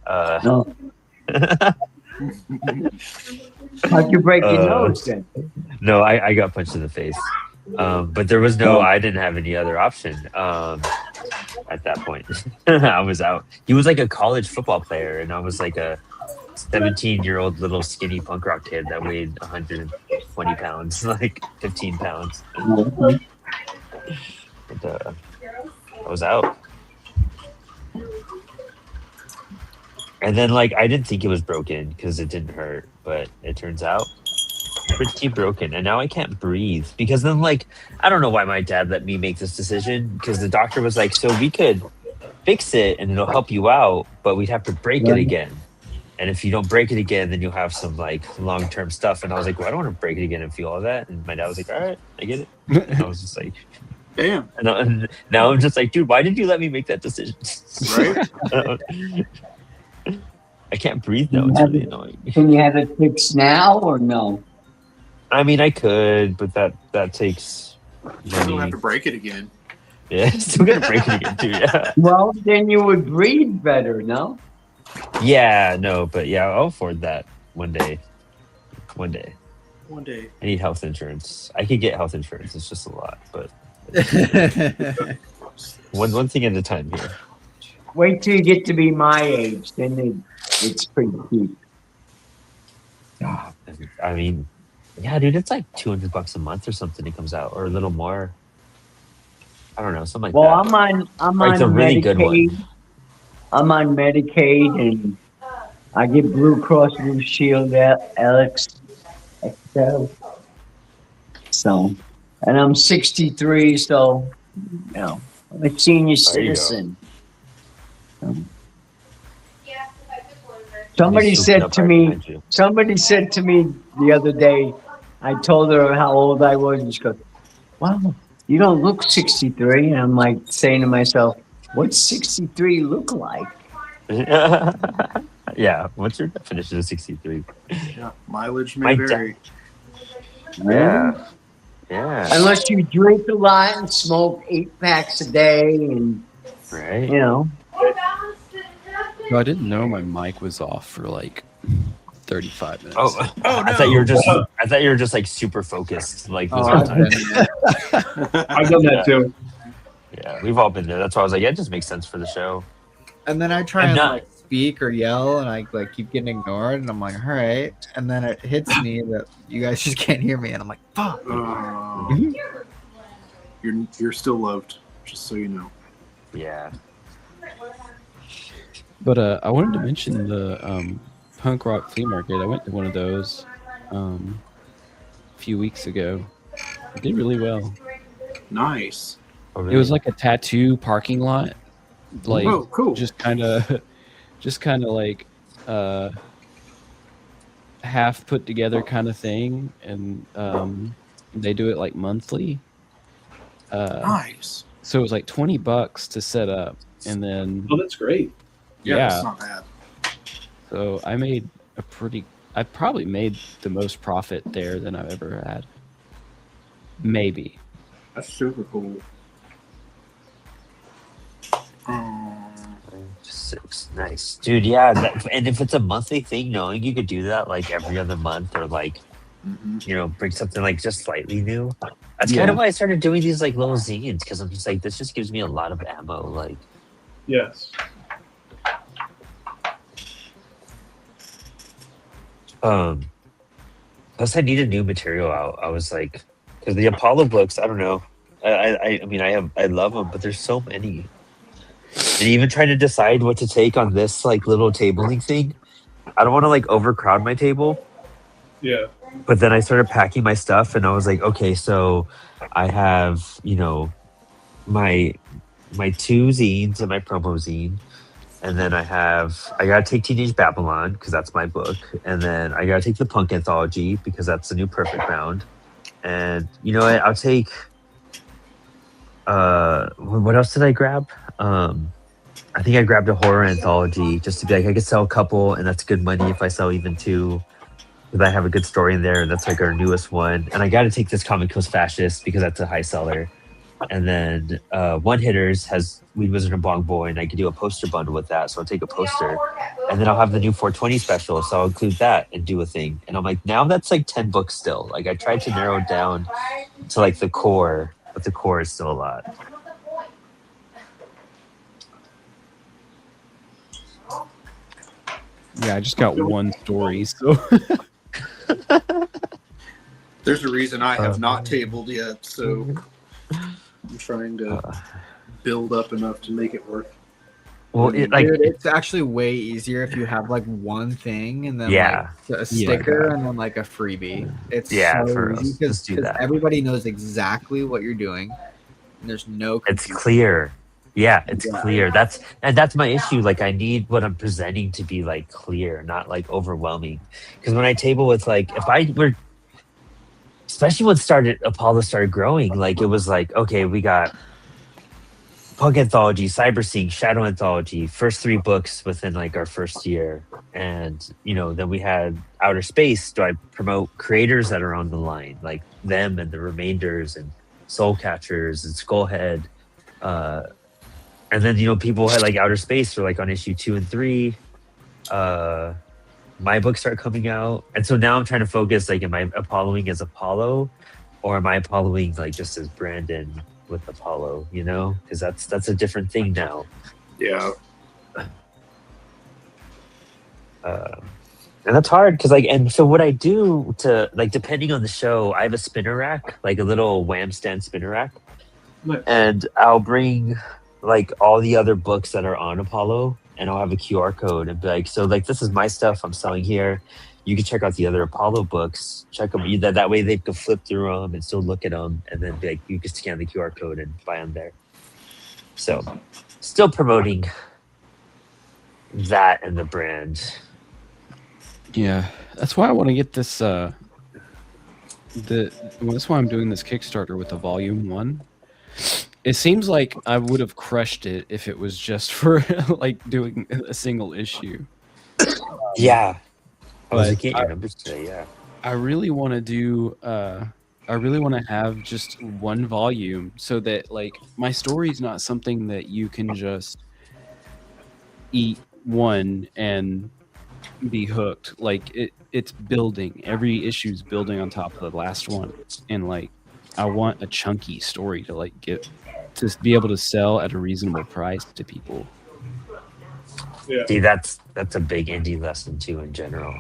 no? How'd you break your nose then? No, I got punched in the face. But there was I didn't have any other option at that point. I was out. He was like a college football player, and I was like a 17-year-old little skinny punk rock kid that weighed 120 pounds, like 15 pounds. But, I was out. And then, like, I didn't think it was broken because it didn't hurt, but it turns out pretty broken. And now I can't breathe because then, like, I don't know why my dad let me make this decision because the doctor was like, so we could fix it and it'll help you out, but we'd have to break it again. And if you don't break it again, then you'll have some, like, long-term stuff. And I was like, well, I don't want to break it again and feel all that. And my dad was like, all right, I get it. And I was just like, damn. And now I'm just like, dude, why did you let me make that decision? Right? I can't breathe now. It's really annoying. Can you have it fixed now or no? I mean, I could, but that takes You still have money. to break it again. Yeah, still gonna break it again too. Yeah. Well, then you would breathe better, no? Yeah, no, but yeah, I'll afford that one day. One day. One day. I need health insurance. I could get health insurance. It's just a lot, but one thing at a time here. Wait till you get to be my age, then it's pretty cheap. I mean, yeah, dude, it's like $200 a month or something. It comes out, or a little more. I don't know, something like Well, that. I'm Or it's on a really good Medicaid. one. I'm on Medicaid, and I get Blue Cross Blue Shield, Alex, XL. So, and I'm 63, so you know, I'm a senior There you go. citizen. Yeah, I took one. Somebody Just said swooping to up right me. behind you. Somebody said to me the other day, I told her how old I was, and she goes, wow, you don't look 63. And I'm like saying to myself, what's 63 look like? Yeah, what's your definition of 63? Yeah. Mileage My may dad- vary. Yeah. Yeah. Unless you drink a lot and smoke 8 packs a day and, Right. you know. No, I didn't know my mic was off for like 35 minutes. Oh, Oh, I thought you were just like super focused like this Oh, whole time. I've done that too. Yeah. Yeah, we've all been there. That's why I was like, yeah, it just makes sense for the show. And then I try I'm and not- like speak or yell, and I like keep getting ignored, and I'm like, all right. And then it hits me that you guys just can't hear me, and I'm like, fuck. You're still loved, just so you know. Yeah. But I wanted to mention the punk rock flea market. I went to one of those a few weeks ago. I did really well. Nice. Oh, It was like a tattoo parking lot, like Oh, cool. just kind of like half put together kind of thing, and they do it like monthly. Nice. So it was like $20 to set up, and then Oh, that's great. Yeah, yeah. it's not bad. So I probably made the most profit there than I've ever had. Maybe. That's super cool. Nice, dude. Yeah, and if it's a monthly thing, knowing you could do that like every other month, or like bring something like just slightly new. That's kind of why I started doing these like little zines, because I'm just like, this just gives me a lot of ammo. Like, Yes. plus I needed new material out. I was like, because the Apollo books, I don't know. I mean, I love them, but there's so many. And even trying to decide what to take on this like little tabling thing, I don't want to like overcrowd my table. Yeah. But then I started packing my stuff, and I was like, okay, so I have my 2 zines and my promo zine, and then I gotta take Teenage Babylon because that's my book, and then I gotta take the Punk Anthology because that's the new Perfect Bound, and you know what? I'll take. What else did I grab? I think I grabbed a horror anthology just to be like, I could sell a couple, and that's good money if I sell even 2. Because I have a good story in there, and that's like our newest one. And I got to take this Comic Coast Fascist because that's a high seller. And then One Hitters has Weed Wizard and Bong Boy, and I could do a poster bundle with that. So I'll take a poster, and then I'll have the new 420 special. So I'll include that and do a thing. And I'm like, now that's like 10 books still. Like I tried to narrow it down to like the core, but the core is still a lot. Yeah, I just got one story, so There's a reason I have not tabled yet, so I'm trying to build up enough to make it work. Well, Dude, it's actually way easier if you have like one thing and then like a sticker and then like a freebie. It's so easy because everybody knows exactly what you're doing, and there's no confusion. It's clear. Yeah, it's clear. That's my issue. Like, I need what I'm presenting to be like clear, not like overwhelming. Because when I table with like, if I were, especially when Apollo started growing, like it was like, okay, we got Punk Anthology, Cyber Sync, Shadow Anthology, first 3 books within like our first year, and then we had Outer Space. Do I promote creators that are on the line, like them and the Remainders and Soul Catchers and Skullhead? And then, people had like Outer Space for like on issue 2 and 3. My books start coming out. And so now I'm trying to focus, like, am I Apolloing as Apollo, or am I Apolloing like just as Brandon with Apollo, because that's a different thing now. Yeah. And that's hard because and so what I do to like, depending on the show, I have a spinner rack, like a little Wham stand spinner rack. Nice. And I'll bring like all the other books that are on Apollo, and I'll have a QR code and be like, so like, this is my stuff I'm selling here. You can check out the other Apollo books, check them. That way they can flip through them and still look at them, and then be like, you can scan the QR code and buy them there. So still promoting that and the brand. yeah, that's why I want to get this. That's why I'm doing this Kickstarter with the Volume 1. It seems like I would have crushed it if it was just for like doing a single issue. Yeah. I was But looking at your numbers today, yeah. I really want to do. I really want to have just one volume so that like my story is not something that you can just eat one and be hooked. Like it's building. Every issue's building on top of the last one, and like I want a chunky story to like get to be able to sell at a reasonable price to people. Yeah. See, that's a big indie lesson too in general.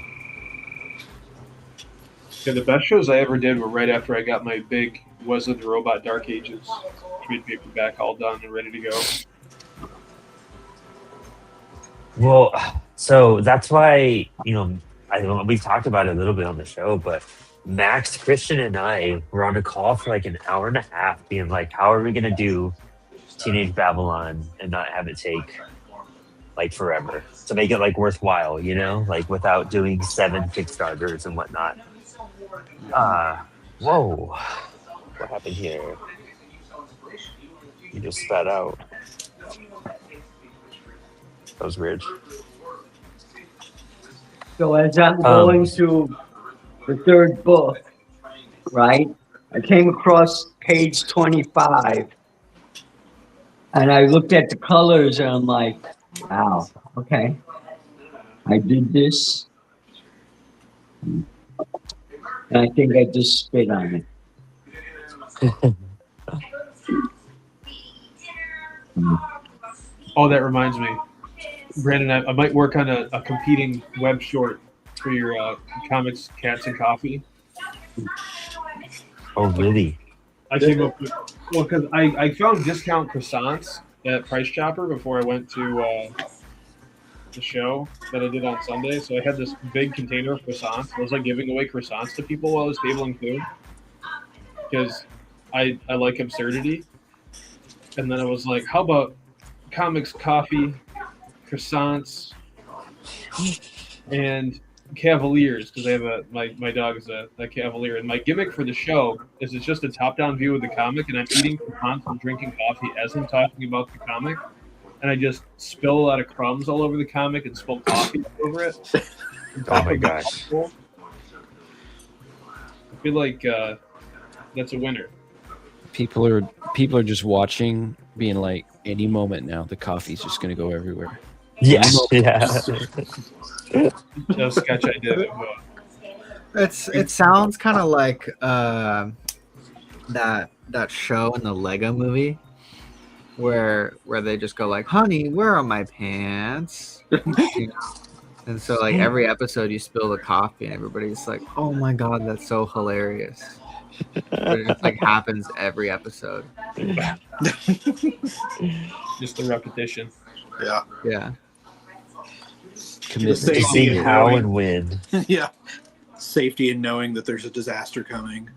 Yeah, the best shows I ever did were right after I got my big Was of the Robot Dark Ages trade paperback all done and ready to go. Well, so that's why, we've talked about it a little bit on the show, but Max, Christian, and I were on a call for like an hour and a half being like, how are we going to do Teenage Babylon and not have it take like forever to make it like worthwhile, like without doing 7 Kickstarters and whatnot. Whoa. What happened here? You just spat out. That was weird. So as I'm going through the third book, right, I came across page 25, and I looked at the colors, and I'm like, wow, okay, I did this, and I think I just spit on it. Oh, that reminds me. Brandon, I might work on a competing web short for your comics, Cats, and Coffee. Oh, really? I came up with, well, because I found discount croissants at Price Chopper before I went to the show that I did on Sunday. So I had this big container of croissants. I was like giving away croissants to people while I was tabling food because I like absurdity. And then I was like, how about comics, coffee, croissants, and Cavaliers, because I have my dog is a Cavalier, and my gimmick for the show is it's just a top-down view of the comic, and I'm eating croissants and drinking coffee as I'm talking about the comic, and I just spill a lot of crumbs all over the comic and spill coffee over it. Oh my gosh. I feel like that's a winner. People are just watching, being like, any moment now, the coffee's just going to go everywhere. Yeah. Yeah. That sketch I did. It sounds kind of like that show in the Lego movie where they just go like, honey, where are my pants? And so like every episode you spill the coffee and everybody's like, oh my god, that's so hilarious. But it just like happens every episode. Just the repetition. Yeah. Yeah. Commitment. To see how and when. Yeah. Safety in knowing that there's a disaster coming.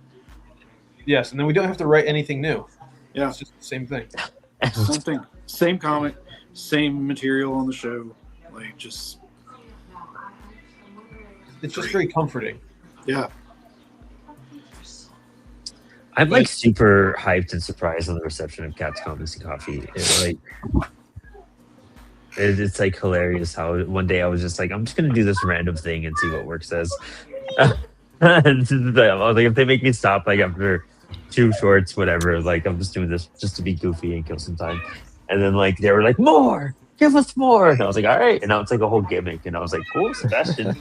Yes, and then we don't have to write anything new. Yeah. It's just the same thing. Same thing. Same comic, same material on the show. Like just It's just very comforting. yeah. I'm like super hyped and surprised on the reception of Cats, Comics, and Coffee. It's like hilarious how one day I was just like, I'm just gonna do this random thing and see what work says. I was like, if they make me stop like after 2 shorts, whatever, like I'm just doing this just to be goofy and kill some time. And then like they were like, more, give us more, and I was like, all right. And now it's like a whole gimmick, and I was like, cool, Sebastian.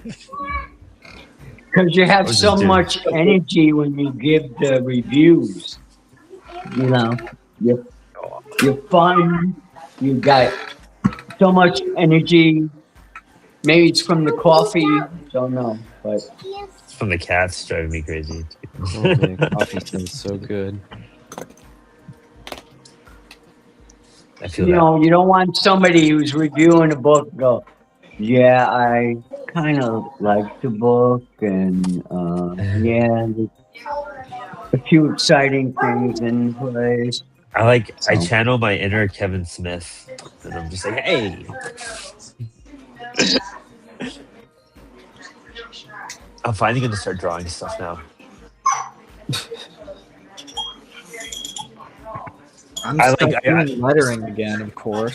Because you have so much energy when you give the reviews. You're fun. You got so much energy. Maybe it's from the coffee. Don't know, but It's from the cats driving me crazy. Oh, the coffee tastes so good. I feel you don't want somebody who's reviewing a book go, yeah, I kind of like the book, and yeah, there's a few exciting things in place. I channel my inner Kevin Smith, and I'm just like, hey. I'm finally gonna start drawing stuff now. I'm doing lettering again, of course.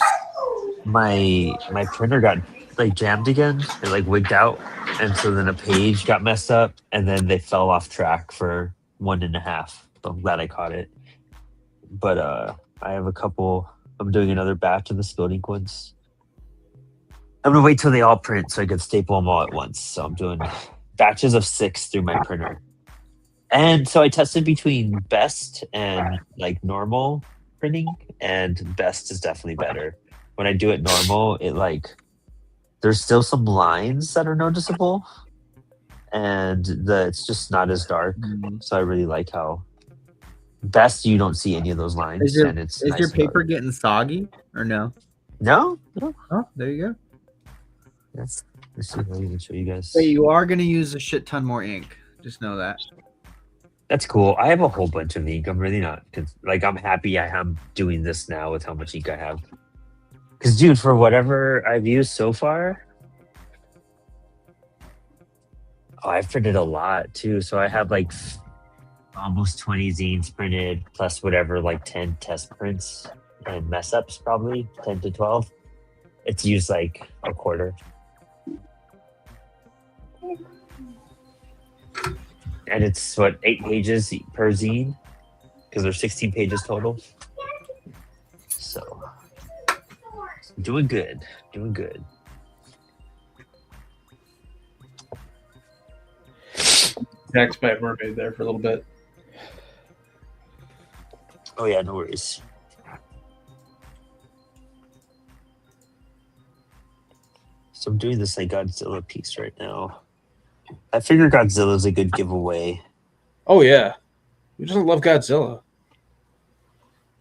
My printer got like jammed again. It like wigged out, and so then a page got messed up, and then they fell off track for 1.5. So I'm glad I caught it. But I have a couple. I'm doing another batch of the spilled ink ones. I'm gonna wait till they all print so I can staple them all at once. So I'm doing batches of 6 through my printer. And so I tested between best and like normal, printing, and best is definitely better. When I do it normal, it like there's still some lines that are noticeable, and it's just not as dark. So I really like how best you don't see any of those lines, and it's Is nice your and dark. paper getting soggy or no? No. Oh, there you go. Let's see if I can show you guys. But you are gonna use a shit ton more ink. Just know that. That's cool. I have a whole bunch of ink. I'm really not like I'm happy I am doing this now with how much ink I have. Because dude, for whatever I've used so far, I've printed a lot too. So I have like almost 20 zines printed, plus whatever, like 10 test prints and mess ups, probably 10 to 12. It's used like a quarter. And it's what, 8 pages per zine? Because there's 16 pages total. So doing good. Next by a mermaid there for a little bit. Oh yeah, no worries. So I'm doing this like Godzilla piece right now. I figure Godzilla's a good giveaway. Oh yeah, who doesn't love Godzilla?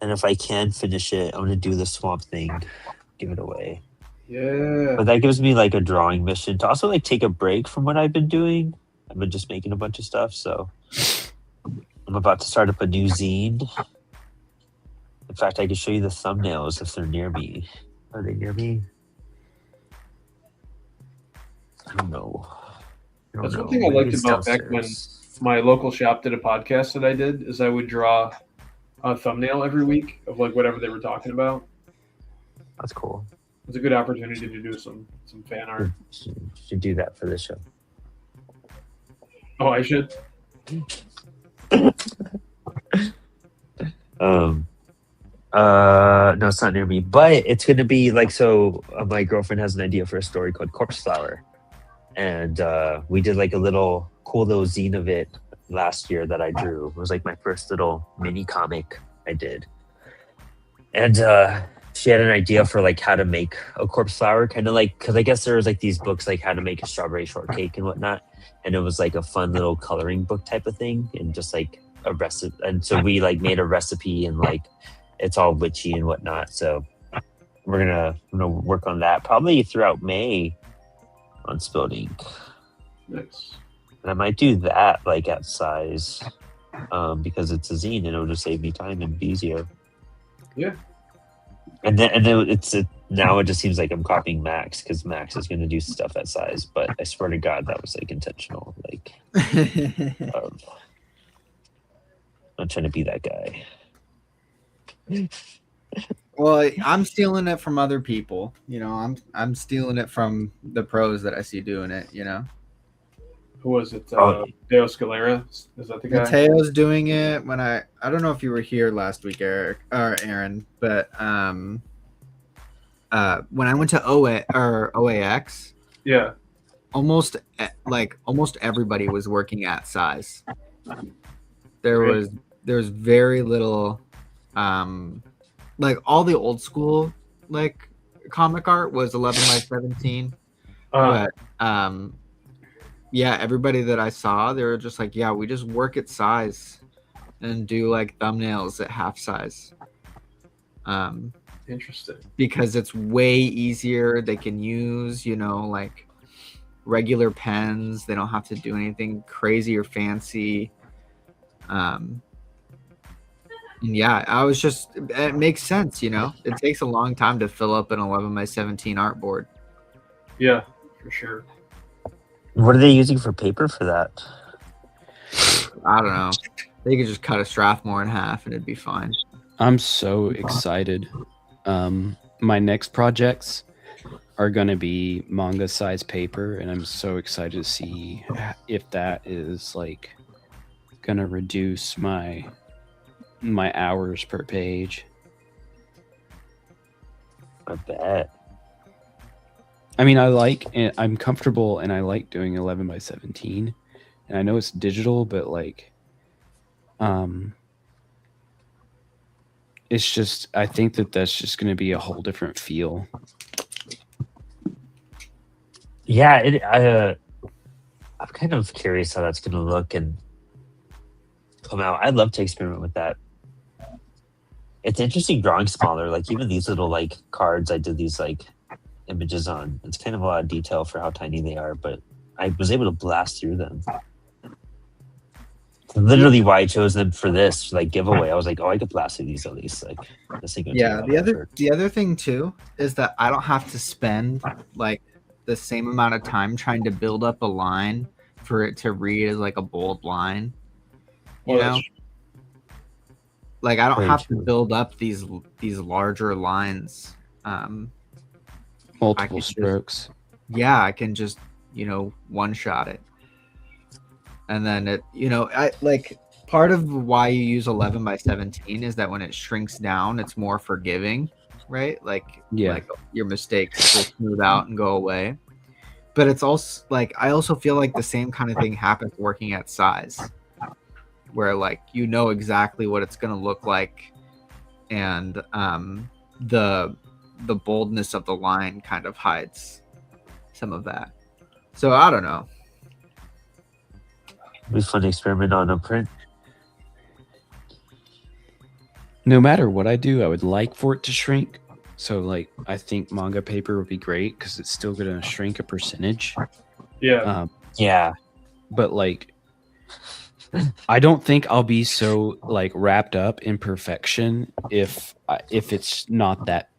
And if I can finish it, I'm gonna do the Swamp Thing, give it away. Yeah. But that gives me like a drawing mission to also like take a break from what I've been doing. I've been just making a bunch of stuff, so I'm about to start up a new zine. In fact, I can show you the thumbnails if they're near me. Are they near me? I don't know. That's one thing I liked about back when my local shop did a podcast that I did, is I would draw a thumbnail every week of like whatever they were talking about. That's cool. It's a good opportunity to do some fan art. Should do that for this show. Oh, I should. No, it's not near me, but it's gonna be like, so my girlfriend has an idea for a story called Corpse Flower, and we did like a little cool little zine of it last year that I drew. It was like my first little mini comic I did, and she had an idea for like how to make a corpse flower, kind of like, because I guess there was like these books like how to make a strawberry shortcake and whatnot, and it was like a fun little coloring book type of thing, and just like a recipe. And so we like made a recipe, and like it's all witchy and whatnot. So we're gonna work on that probably throughout May on Spilled Ink. Nice. And I might do that like at size, because it's a zine and it'll just save me time and be easier. Yeah. And then now it just seems like I'm copying Max, because Max is gonna do stuff at size. But I swear to God, that was like intentional. Like, I'm not trying to be that guy. Well, I'm stealing it from other people. You know, I'm stealing it from the pros that I see doing it. You know, Who was it? Deo Scalera? Is that the guy? Mateo's doing it. When I don't know if you were here last week, Eric or Aaron, but when I went to OAX, Yeah. almost everybody was working at size. There was very little, like all the old school like comic art was 11 by 17, but yeah, everybody that I saw, they were just like, yeah, we just work at size and do like thumbnails at half size. Interesting. Because it's way easier. They can use, like regular pens. They don't have to do anything crazy or fancy. And yeah, it makes sense, It takes a long time to fill up an 11 by 17 artboard. Yeah, for sure. What are they using for paper for that? I don't know. They could just cut a Strathmore in half and it'd be fine. I'm so excited. My next projects are going to be manga size paper, and I'm so excited to see if that is like going to reduce my hours per page. I bet. I mean, I'm comfortable and I like doing 11 by 17, and I know it's digital, but like, it's just, I think that's just going to be a whole different feel. Yeah, I'm kind of curious how that's going to look and come out. I'd love to experiment with that. It's interesting drawing smaller. Like even these little like cards, I did these like images on. It's kind of a lot of detail for how tiny they are, but I was able to blast through them. Literally, why I chose them for this like giveaway. I was like, oh, I could blast through these at least. Like this ain't gonna take a lot of effort. The other thing too is that I don't have to spend like the same amount of time trying to build up a line for it to read as like a bold line. You know? Like I don't Very have true. to build up these larger lines. Multiple strokes. I can just, one shot it. And then it, I like part of why you use 11 by 17 is that when it shrinks down, it's more forgiving, right? Like your mistakes will smooth out and go away. But it's also like, I also feel like the same kind of thing happens working at size, where like, exactly what it's going to look like. And the boldness of the line kind of hides some of that. So I don't know. It'd be fun to experiment on a print. No matter what I do, I would like for it to shrink. So, like, I think manga paper would be great because it's still going to shrink a percentage. Yeah. Yeah. But, like, I don't think I'll be so, like, wrapped up in perfection if it's not that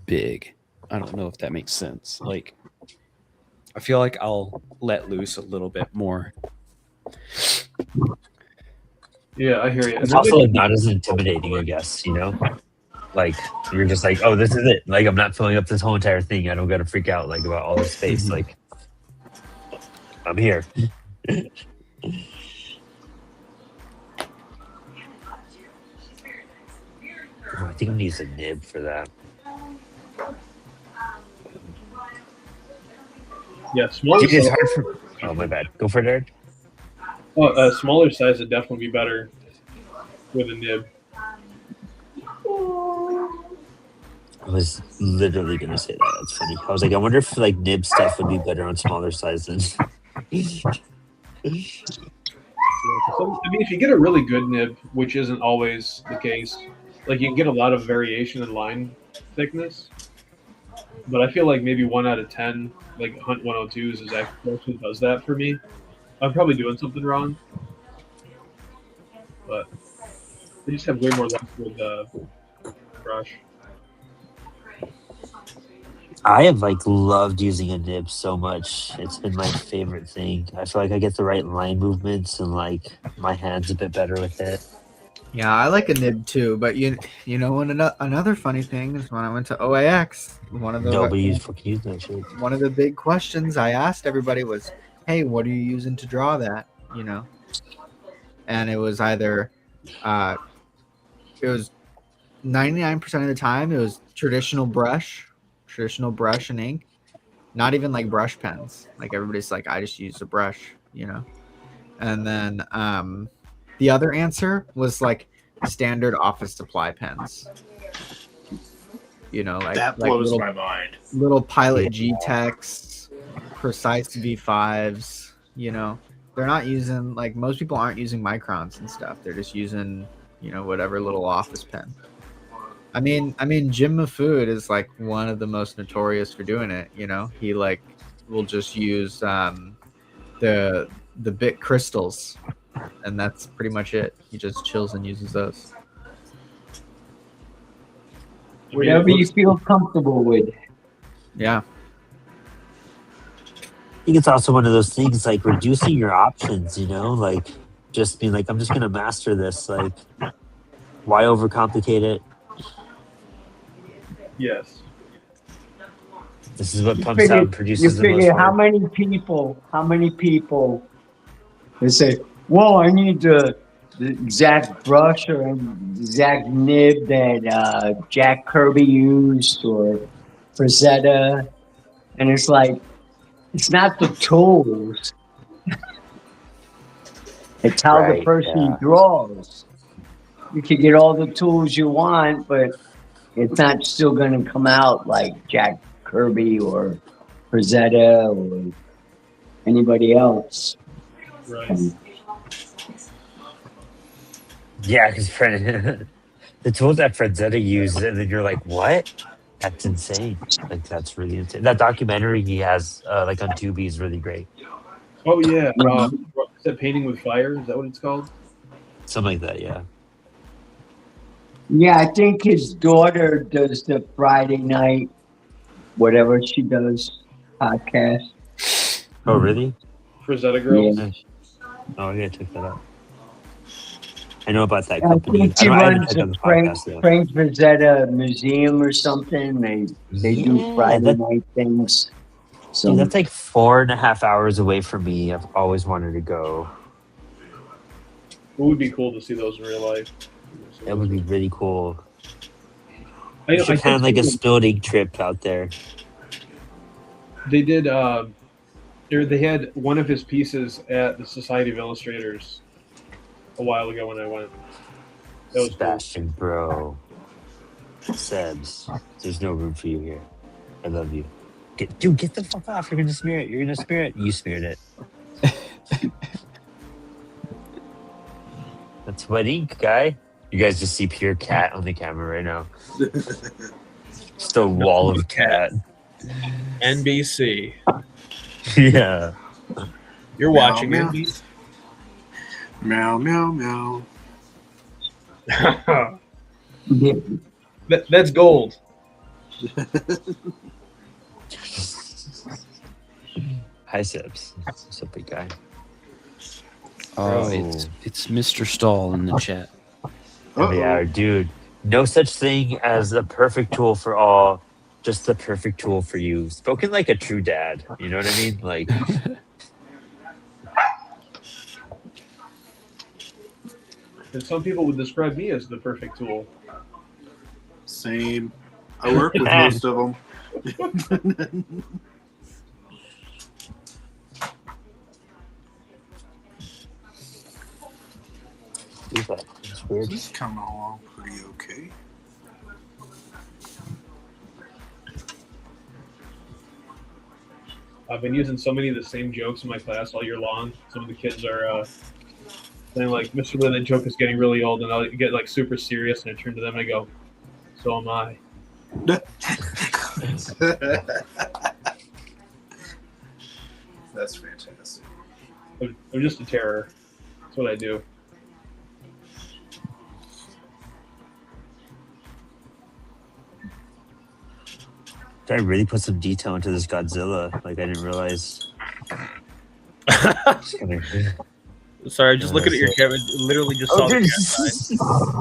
big. I don't know if that makes sense. Like, I feel like I'll let loose a little bit more. Yeah, I hear you. It's also like not as intimidating, I guess, Like you're just like, oh, this is it. Like I'm not filling up this whole entire thing. I don't gotta freak out like about all this space. Like I'm here. Oh, I think I'm gonna use a nib for that. Yeah, smaller Dude, it's size. hard for. Oh my bad. Go for it, Eric. Well, a smaller size would definitely be better with a nib. I was literally gonna say that. That's funny. I was like, I wonder if like nib stuff would be better on smaller sizes. I mean, if you get a really good nib, which isn't always the case, like you can get a lot of variation in line thickness. But I feel like maybe 1 out of 10, like Hunt 102s, is actually does that for me. I'm probably doing something wrong, but they just have way more luck with brush. I have like loved using a nib so much. It's been my favorite thing. I feel like I get the right line movements and like my hand's a bit better with it. Yeah, I like a nib too, but another funny thing is when I went to OAX, Nobody fucking used that shit. one of the big questions I asked everybody was, hey, what are you using to draw that? And it was either it was 99% of the time it was traditional brush and ink, not even like brush pens. Like everybody's like, I just use a brush, and then the other answer was like standard office supply pens. That blows my mind. Little Pilot G-Techs, Precise V5s, they're not using, like, most people aren't using microns and stuff. They're just using, whatever little office pen. I mean, Jim Mafood is like one of the most notorious for doing it. He like will just use the bit crystals, and that's pretty much it. He just chills and uses those. Whatever you feel comfortable with. Yeah. I think it's also one of those things like reducing your options, like just being like, I'm just gonna master this. Like, why overcomplicate it? Yes. This is what pumps out and produces the most figure how work. many people they say, well, I need the exact brush or exact nib that Jack Kirby used or Frazetta, and it's like, it's not the tools. It's how the person draws. you can get all the tools you want, but it's not still going to come out like Jack Kirby or Frazetta or anybody else. Right. Yeah, because the tools that Frazetta uses, and then you're like, what? That's insane. Like, that's really insane. That documentary he has, like on Tubi, is really great. Oh yeah. Right. Is that Painting with Fire? Is that what it's called? Something like that, yeah. Yeah, I think his daughter does the Friday night, whatever she does, podcast. Oh, really? Frazetta Girls. Yeah. Oh, yeah, check that out. I know about that I company. think she I haven't runs checked a out the Frank podcast yet. Frazetta Museum or something. They do Yeah, Friday night things. So Dude, that's like 4.5 hours away from me. I've always wanted to go. It would be cool to see those in real life. That would be really cool. I You should think plan like a spilled ink trip out there. They did. They had one of his pieces at the Society of Illustrators a while ago when I went. That was cool. Sebastian, bro. Sebs, there's no room for you here. I love you. Get the fuck off. You're gonna smear it. You're gonna smear it. You smeared it. That's wet ink, guy. You guys just see pure cat on the camera right now. Just a wall of cat. NBC. Yeah. You're Meow, watching meow. NBC. Meow, meow, meow. yeah. That's gold. Hi, Sebs. What's up, big guy? Oh, it's Mr. Stahl in the chat. Oh, yeah, dude. No such thing as a perfect tool for all, just the perfect tool for you. Spoken like a true dad. You know what I mean? Like, And some people would describe me as the perfect tool. Same. I work with most of them. it's weird. This is coming along pretty okay. I've been using so many of the same jokes in my class all year long. Some of the kids are saying like, "Mr. Lynn, that joke is getting really old," and I'll get like super serious, and I turn to them and I go, "So am I." That's fantastic. I'm just a terror. That's what I do. Did I really put some detail into this Godzilla? Like, I didn't realize. Just gonna- Sorry, just looking at your camera. Literally just saw the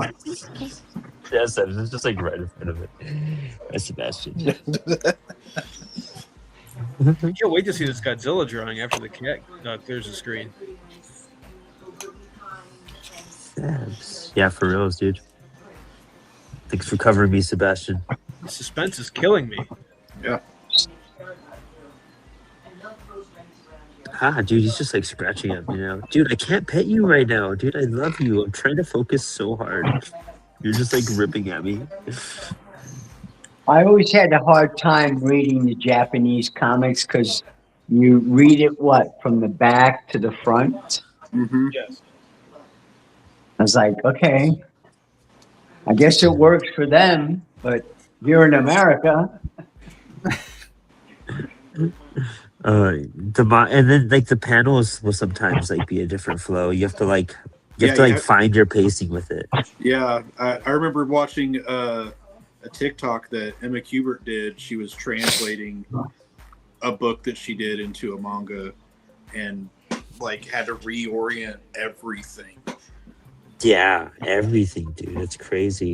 cat. Yes, it's just like right in front of it. That's Sebastian. I can't wait to see this Godzilla drawing after the cat clears the screen. Yeah, for reals, dude. Thanks for covering me, Sebastian. The suspense is killing me. Yeah. Ah, dude, he's just like scratching at me now. Dude, I can't pet you right now. Dude, I love you. I'm trying to focus so hard. You're just like ripping at me. I always had a hard time reading the Japanese comics because you read it, from the back to the front? Mm-hmm. Yes. I was like, okay, I guess it works for them, but here in America, And then like the panels will sometimes like be a different flow. You have to like find your pacing with it. Yeah, I remember watching a TikTok that Emma Kubert did. She was translating a book that she did into a manga and like had to reorient everything. Yeah, everything, dude. It's crazy.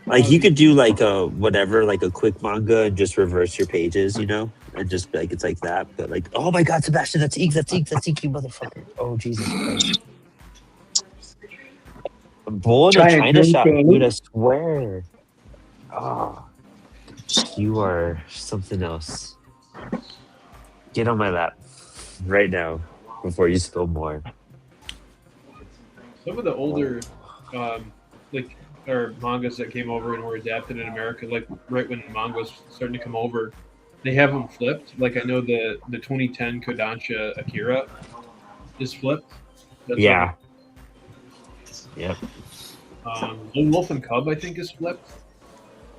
Like you could do like a whatever, like a quick manga and just reverse your pages, you know, and just be like it's like that. But like, oh my God, Sebastian, that's ink, you motherfucker! Oh Jesus Christ! I'm bull in a Trying to China drink shop, the ink? dude. I swear. Oh, you are something else. Get on my lap right now before you spill more. Some of the older like or mangas that came over and were adapted in America, like right when manga was starting to come over, they have them flipped. Like I know the 2010 Kodansha Akira is flipped. That's Yeah. Yep. Lone Wolf and Cub, I think, is flipped.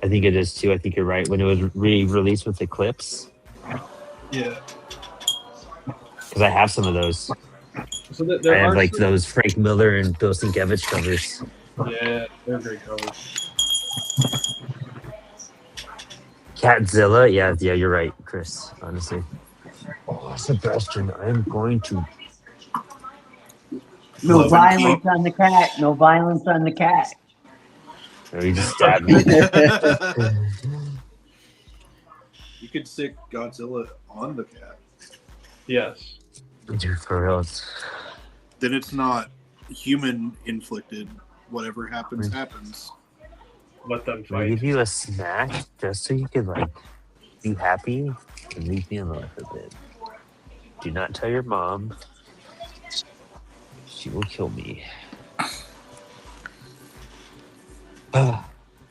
I think it is too. I think you're right. When it was re-released with Eclipse, Yeah. because I have some of those. So that I there have are like some, those Frank Miller and Bill Sienkiewicz covers. yeah, they're great covers. Catzilla, yeah, you're right, Chris. Honestly. Oh, Sebastian, I am going to. No Love and violence keep. on the cat. No violence on the cat. Oh, you just stabbed me. You could stick Godzilla on the cat. Yes. Dude, for real. Then it's not human inflicted. Whatever happens, happens. Let them Can I fight. give you a snack just so you could like be happy and leave me alone for a bit? Do not tell your mom. She will kill me.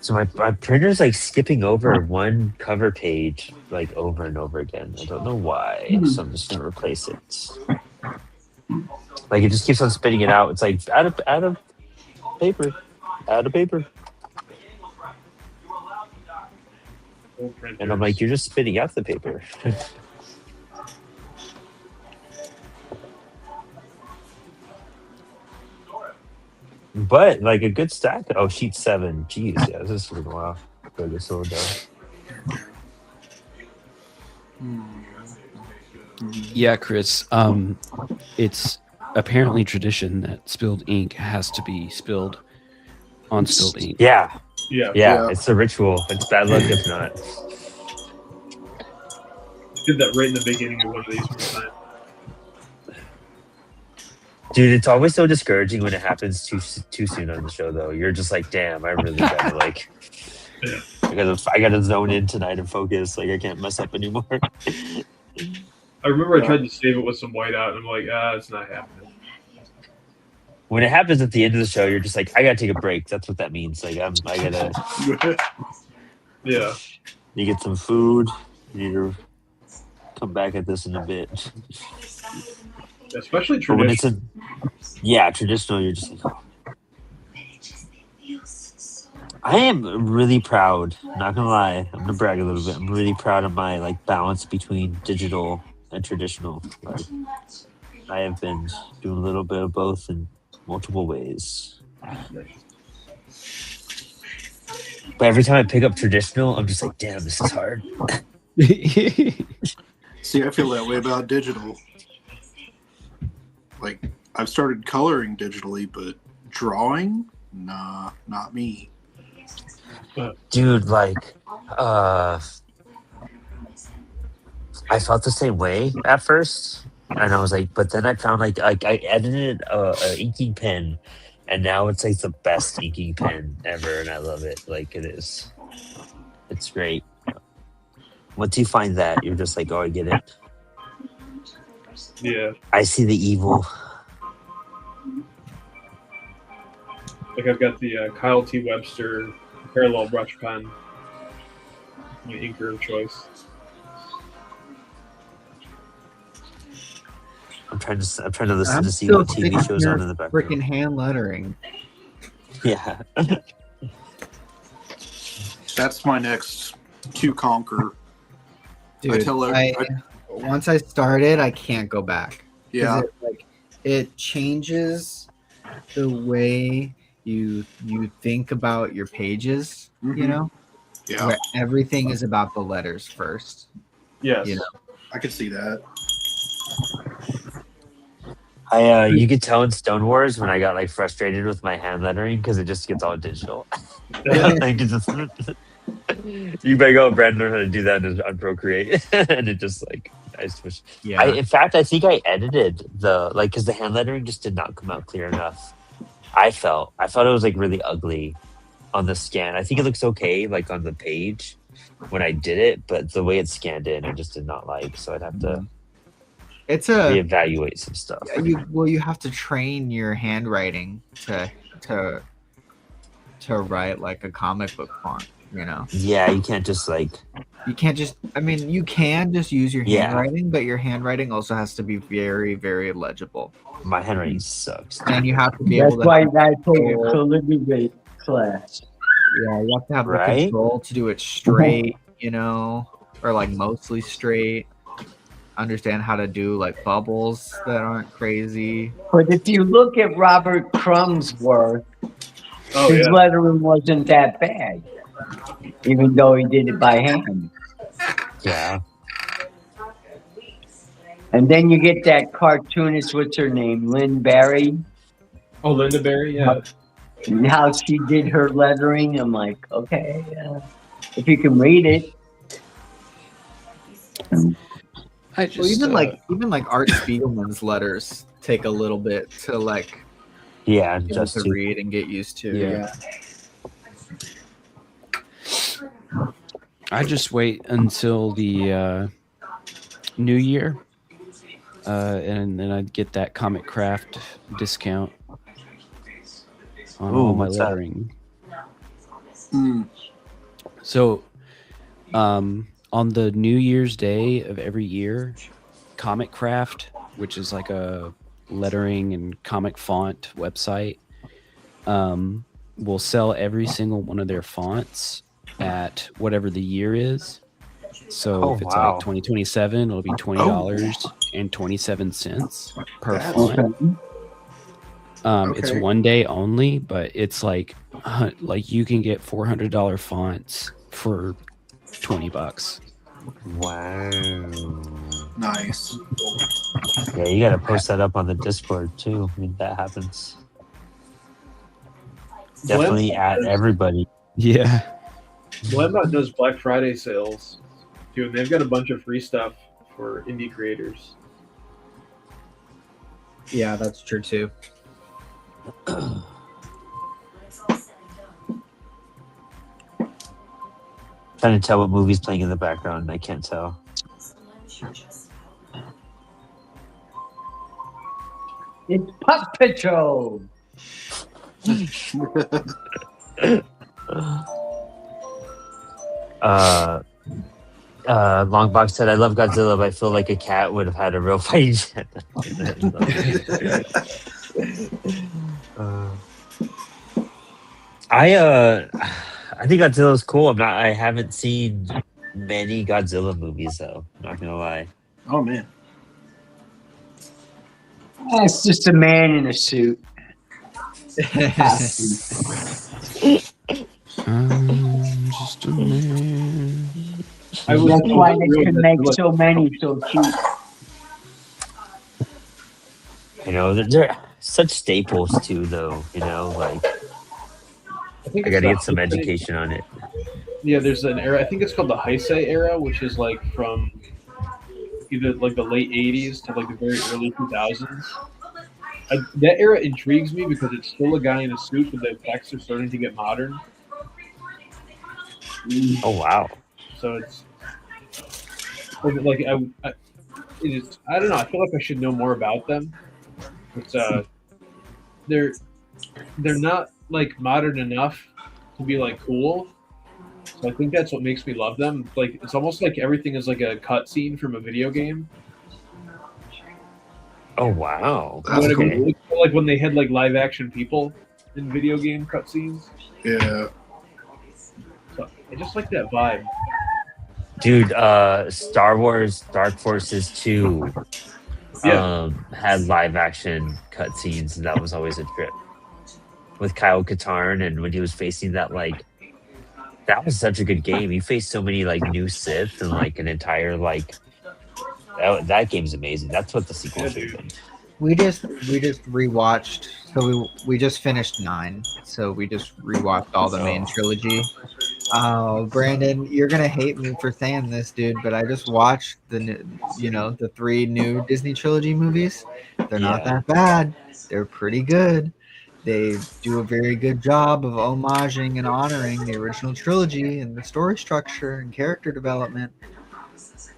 So my printer's like skipping over one cover page like over and over again. I don't know why, so I'm just gonna replace it. Like it just keeps on spitting it out. It's like out of paper, out of paper, and I'm like, you're just spitting out the paper. But like a good stack. Oh, sheet 7. Jeez, yeah, this is been a while. For this little done. Yeah, Chris. It's apparently tradition that spilled ink has to be spilled on spilled ink. Yeah, Yeah. yeah, it's a ritual. It's bad luck if not. Did that right in the beginning of one of these one time. Dude, it's always so discouraging when it happens too soon on the show. Though you're just like, damn, I really gotta like, Yeah. I gotta zone in tonight and focus. Like I can't mess up anymore. I remember I tried to save it with some whiteout, and I'm like, it's not happening. When it happens at the end of the show, you're just like, I gotta take a break. That's what that means. Like I gotta. Yeah. You get some food. You need to come back at this in a bit. Especially But when traditional. it's traditional, you're just like, oh. I am really proud, not gonna lie, I'm gonna brag a little bit. I'm really proud of my like balance between digital and traditional. Like, I have been doing a little bit of both in multiple ways. But every time I pick up traditional, I'm just like, damn, this is hard. See, I feel that way about digital. Like, I've started coloring digitally, but drawing? Nah, not me. Dude, like, I felt the same way at first, and I was like, but then I found like I edited a inking pen, and now it's like the best inking pen ever, and I love it. Like it is, it's great. Once you find that, you're just like, oh, I get it. Yeah. I see the evil. Like I've got the Kyle T. Webster parallel brush pen, my inker of choice. I'm trying to listen I'm to see still what TV shows thinking on in the background. Freaking hand lettering. Yeah. That's my next to conquer. Dude, I tell once I started, I can't go back. 'Cause Yeah. it changes the way you think about your pages. You Mhm. know, Yeah. where everything is about the letters first. Yes. You know. I could see that. You could tell in Stone Wars when I got like frustrated with my hand lettering because it just gets all digital. Like it just, you better go, Brad, learn how to do that on Procreate, and it just like I switched. Yeah. In fact, I think I edited the like because the hand lettering just did not come out clear enough. I felt it was like really ugly on the scan. I think it looks okay like on the page when I did it, but the way it's scanned in, I just did not like. So I'd have to It's a reevaluate some stuff. you have to train your handwriting to to write like a comic book font, you know. Yeah, you can't just like. You can't just, I mean, you can just use your Yeah. handwriting, but your handwriting also has to be very, very legible. My handwriting sucks. And you have to be That's able to. why you gotta take a calligraphy class. Yeah, you have to have the Right? control to do it straight, you know, or like mostly straight. Understand how to do like bubbles that aren't crazy. But if you look at Robert Crumb's work, Oh his yeah. lettering wasn't that bad, even though he did it by hand. Yeah. And then you get that cartoonist, what's her name, Lynn Barry, Oh, Linda Berry. Yeah. and how she did her lettering. I'm like, okay, if you can read it. I just Well, even like Art Spiegelman's letters take a little bit to like Yeah, be able just to to, read and get used to. Yeah. I just wait until the new year, and then I'd get that Comic Craft discount on Ooh, all my what's that? lettering. Mm. So, on the New Year's Day of every year, Comic Craft, which is like a lettering and comic font website, will sell every single one of their fonts at whatever the year is. So Oh, if it's wow. like 2027, it'll be $20.27 per font. It's Okay. one day only, but it's like you can get $400 fonts for $20. wow. Nice. Yeah, you gotta post that up on the Discord too when that happens. Definitely at everybody. Yeah. Blendbot does Black Friday sales too, and they've got a bunch of free stuff for indie creators. Yeah, that's true too. Trying to tell what movie's playing in the background. I can't tell. It's Pup Patrol. Longbox said, "I love Godzilla, but I feel like a cat would have had a real fighting chance." I think Godzilla's cool. I haven't seen many Godzilla movies though. Not gonna lie. Oh man. It's just a man in a suit. I'm just a man. I was That's why they real can good. make so many so cheap. You know, they're such staples too, though. You know, like think I it's gotta the get some Heisei- education on it. Yeah, there's an era. I think it's called the Heisei era, which is like from either like the late '80s to like the very early 2000s. That era intrigues me because it's still a guy in a suit, but the effects are starting to get modern. Oh wow! So it's like it is. I don't know. I feel like I should know more about them. But they're not like modern enough to be like cool. So I think that's what makes me love them. Like it's almost like everything is like a cutscene from a video game. Oh wow! You know what I Okay. mean? Like when they had like live action people in video game cutscenes. Yeah. So I just like that vibe. Dude, Star Wars Dark Forces 2 had live action cutscenes, and that was always a trip. With Kyle Katarn, and when he was facing that, like, that was such a good game. He faced so many, like, new Sith and, like, an entire, like, that game's amazing. That's what the sequel should have been. We just rewatched. So we just finished 9. So we just rewatched all the main trilogy. Oh, Brandon, you're gonna hate me for saying this, dude, but I just watched the 3 new Disney trilogy movies. They're not that bad. They're pretty good. They do a very good job of homaging and honoring the original trilogy and the story structure and character development. This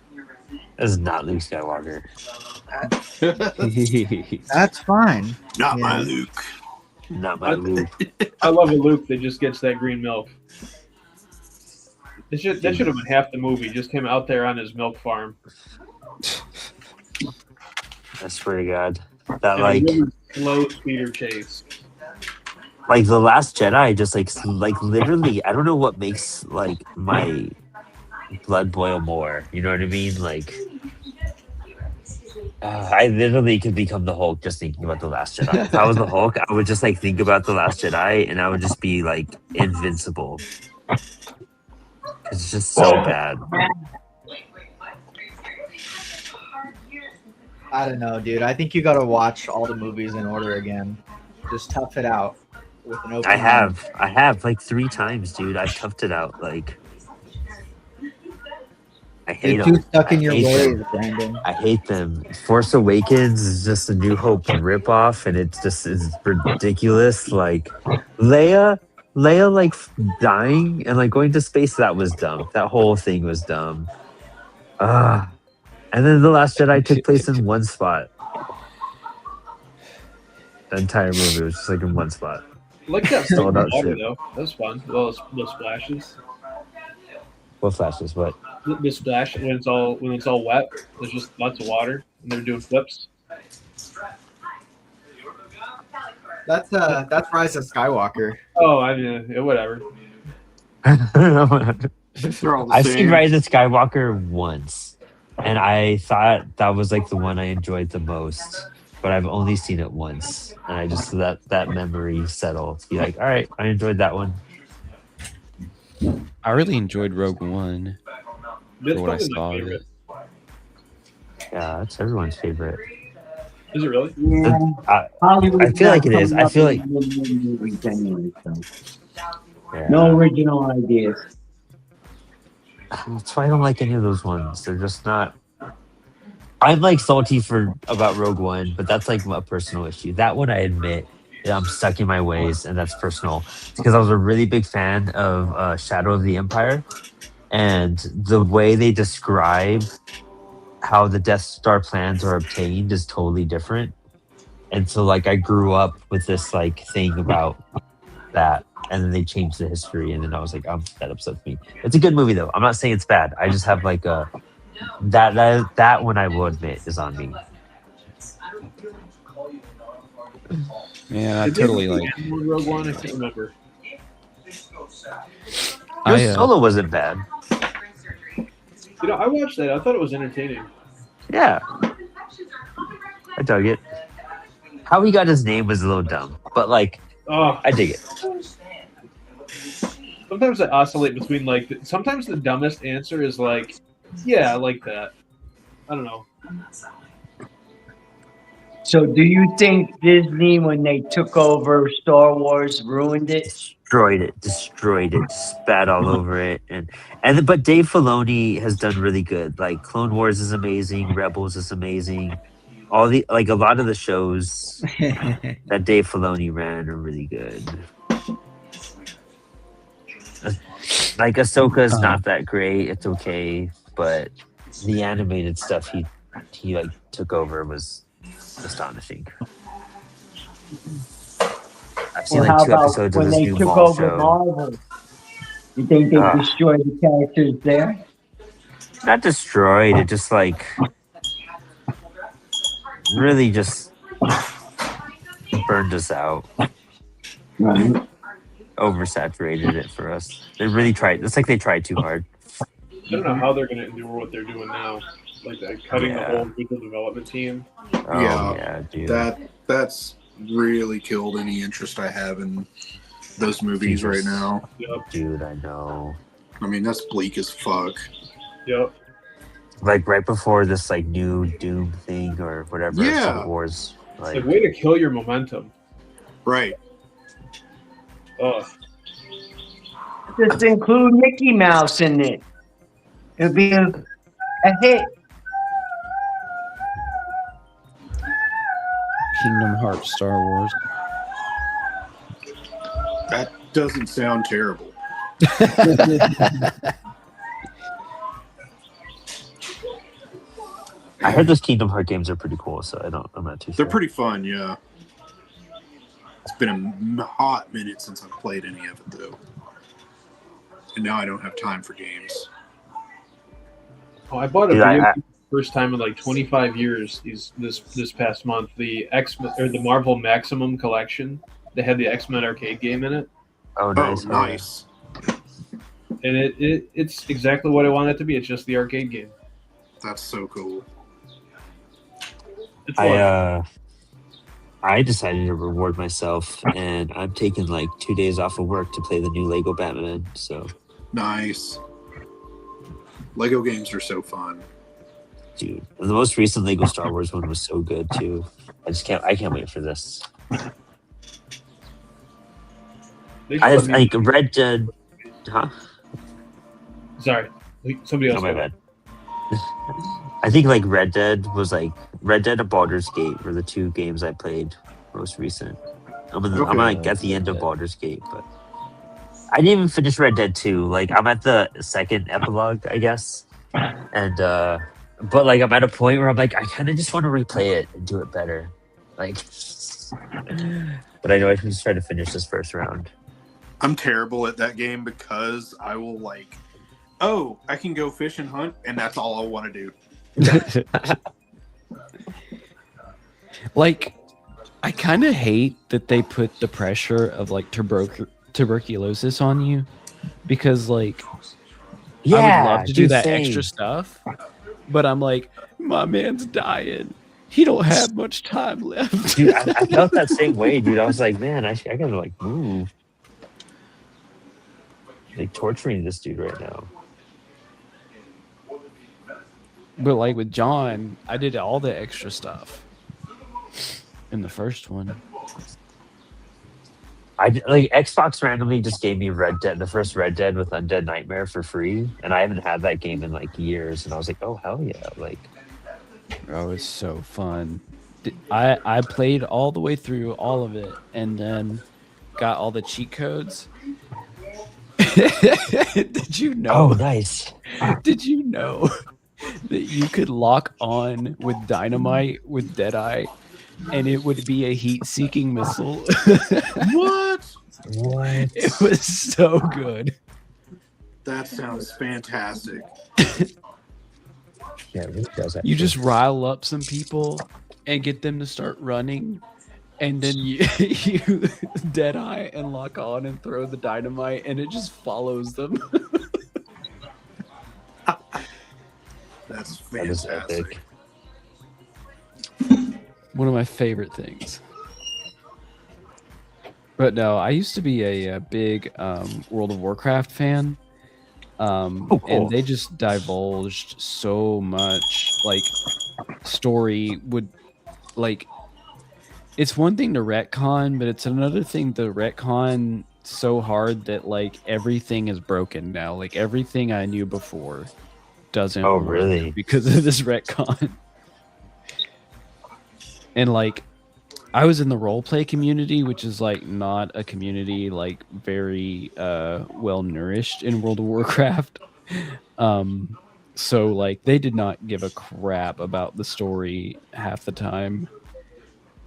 is not Luke Skywalker. That's fine. Not my Luke. Not my Luke. I love a Luke that just gets that green milk. That should have been half the movie, just him out there on his milk farm. I swear to God. That And like a really slow speeder chase. like the Last Jedi, just like literally, I don't know what makes like my blood boil more. You know what I mean? Like, I literally could become the Hulk just thinking about the Last Jedi. If I was the Hulk, I would just like think about the Last Jedi, and I would just be like invincible. It's just so bad. I don't know, dude. I think you got to watch all the movies in order again. Just tough it out with an open. I have like 3 times, dude. I've toughed it out. Like, I hate You're them. too stuck in your hate ways, them. Brandon. I hate them. Force Awakens is just a New Hope ripoff, and it's just is ridiculous. Like Leia like dying and like going to space. That was dumb. That whole thing was dumb. And then The Last Jedi took place in one spot. The entire movie was just like in one spot. I like that Sold water out shit. though. That was fun. Those splashes. What flashes? What? The splash when it's all wet. There's just lots of water, and they're doing flips. That's Rise of Skywalker. Oh, I mean, whatever. They're all the I've same. seen Rise of Skywalker once, and I thought that was like the one I enjoyed the most. But I've only seen it once, and I just let that memory settle. To be like, all right, I enjoyed that one. I really enjoyed Rogue One That's for what I probably my saw of favorite. Yeah, that's everyone's favorite. Is it really? Yeah, I Hollywood's feel like not it is. coming I up feel with like good movies anyway, so. yeah. No original ideas. That's why I don't like any of those ones. They're just not. I'm like salty about Rogue One, but that's like a personal issue. That one I admit that I'm stuck in my ways, and that's personal. It's because I was a really big fan of Shadow of the Empire, and the way they describe how the Death Star plans are obtained is totally different. And so like I grew up with this like thing about that, and then they changed the history, and then I was like, that upsets me. It's a good movie though. I'm not saying it's bad. I just have like a that one I will admit is on me. Yeah, I Did they totally make like. the animal Rogue One? I can't remember. Your Solo wasn't bad. You know, I watched that. I thought it was entertaining. Yeah, I dug it. How he got his name was a little dumb, but like Oh, I dig it. sometimes I oscillate between like. Sometimes the dumbest answer is like, yeah, I like that. I don't know. So do you think Disney, when they took over Star Wars, ruined it? Destroyed it, spat all over it, but Dave Filoni has done really good. Like Clone Wars is amazing, Rebels is amazing. All the like a lot of the shows that Dave Filoni ran are really good. Like Ahsoka is not that great. It's okay, but the animated stuff he like took over was astonishing. I've seen Or like how 2 about episodes of when this they new took Maul over show. Marvel? You think they destroyed the characters there? Not destroyed. It just like really just burned us out. Right. Oversaturated it for us. They really tried. It's like they tried too hard. I don't know how they're going to endure what they're doing now. Like cutting the whole visual development team. Oh yeah, dude. That's really killed any interest I have in those movies right now. Yep. Dude, I know. I mean, that's bleak as fuck. Yep. Like right before this like new Doom thing or whatever. Yeah. Star Wars. Like, way to kill your momentum. Right. Ugh. Just include Mickey Mouse in it. It'll be a hit. Kingdom Hearts, Star Wars. That doesn't sound terrible. I heard those Kingdom Hearts games are pretty cool, so I'm not too sure. They're pretty fun, yeah. It's been a hot minute since I've played any of it, though. And now I don't have time for games. Oh, I bought a video game first time in like 25 years. This past month, the the Marvel Maximum Collection. They had the X-Men arcade game in it. Oh, nice. Oh, nice. And it's exactly what I want it to be. It's just the arcade game. That's so cool. It's fun. I decided to reward myself, and I'm taking like 2 days off of work to play the new Lego Batman. So Nice. Lego games are so fun. dude, and the most recent Lego Star Wars one was so good too. I can't wait for this. They should I let me- like Red Dead. Huh? Sorry, somebody else. Oh, my bad. I think like Red Dead and Baldur's Gate were the two games I played most recent. I'm like at the end of Baldur's Gate, but I didn't even finish Red Dead 2. Like I'm at the second epilogue, I guess. And but like I'm at a point where I'm like I kind of just want to replay it and do it better. Like but I know I can just try to finish this first round. I'm terrible at that game because I will like, oh, I can go fish and hunt, and that's all I want to do. Like, I kind of hate that they put the pressure of like tuberculosis on you, because like, I would love to do that extra stuff, but I'm like, my man's dying. He don't have much time left. Dude, I felt that same way, dude. I was like, man, I gotta like move. Like torturing this dude right now. But like with John, I did all the extra stuff in the first one. Like Xbox randomly just gave me the first Red Dead with Undead Nightmare for free, and I haven't had that game in like years. And I was like, oh hell yeah! Like, oh, it's so fun. I played all the way through all of it, and then got all the cheat codes. Did you know? Oh, nice. Did you know that you could lock on with dynamite with Deadeye, and it would be a heat-seeking missile? What? It was so good. That sounds fantastic. Yeah, it really does. You just rile up some people and get them to start running, and then you Deadeye and lock on and throw the dynamite, and it just follows them. That's That is fantastic. epic. One of my favorite things. But no, I used to be a big World of Warcraft fan. Cool. And they just divulged so much. Like, story would, like, it's one thing to retcon, but it's another thing to retcon so hard that, like, everything is broken now. Like, everything I knew before doesn't Oh, work really? because of this retcon. And, like, I was in the roleplay community, which is, like, not a community, like, very well-nourished in World of Warcraft. So, like, they did not give a crap about the story half the time.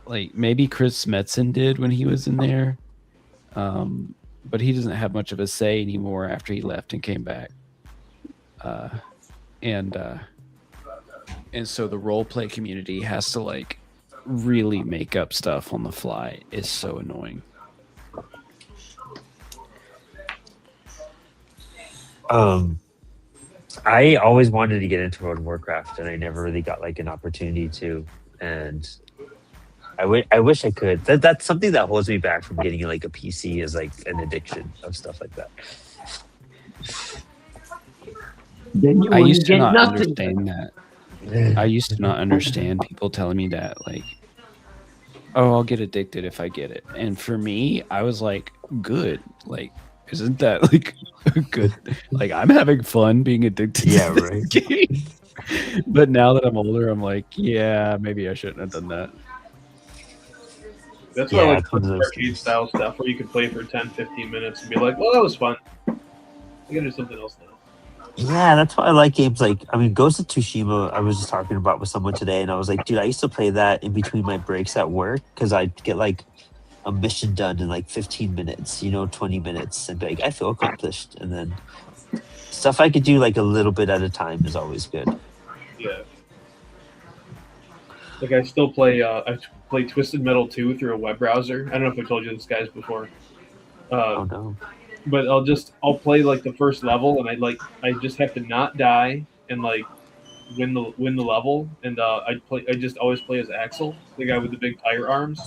Like, maybe Chris Metzen did when he was in there. But he doesn't have much of a say anymore after he left and came back. And so the roleplay community has to, like, really make up stuff on the fly. It's so annoying. I always wanted to get into World of Warcraft, and I never really got like an opportunity to. And I wish I could. That's something that holds me back from getting like a PC, is like an addiction of stuff like that. Then I used to get not nothing. understand that. I used to not understand people telling me that, like, oh, I'll get addicted if I get it. And for me, I was like, good. Like, isn't that like good? Like, I'm having fun being addicted Yeah, to this right. game. But now that I'm older, I'm like, yeah, maybe I shouldn't have done that. That's why Yeah, I like it's one of those arcade style stuff where you can play for 10, 15 minutes and be like, well, that was fun. I gotta do something else now. Yeah, that's why I like games like, I mean, Ghost of Tsushima, I was just talking about with someone today, and I was like, dude, I used to play that in between my breaks at work, because I'd get like a mission done in like 15 minutes, 20 minutes, and be like, I feel accomplished. And then stuff I could do like a little bit at a time is always good. Yeah. Like I still play. I play Twisted Metal 2 through a web browser. I don't know if I told you this guys before. Oh no. But I'll play like the first level, and I just have to not die and like win the level, and I just always play as Axel, the guy with the big tire arms.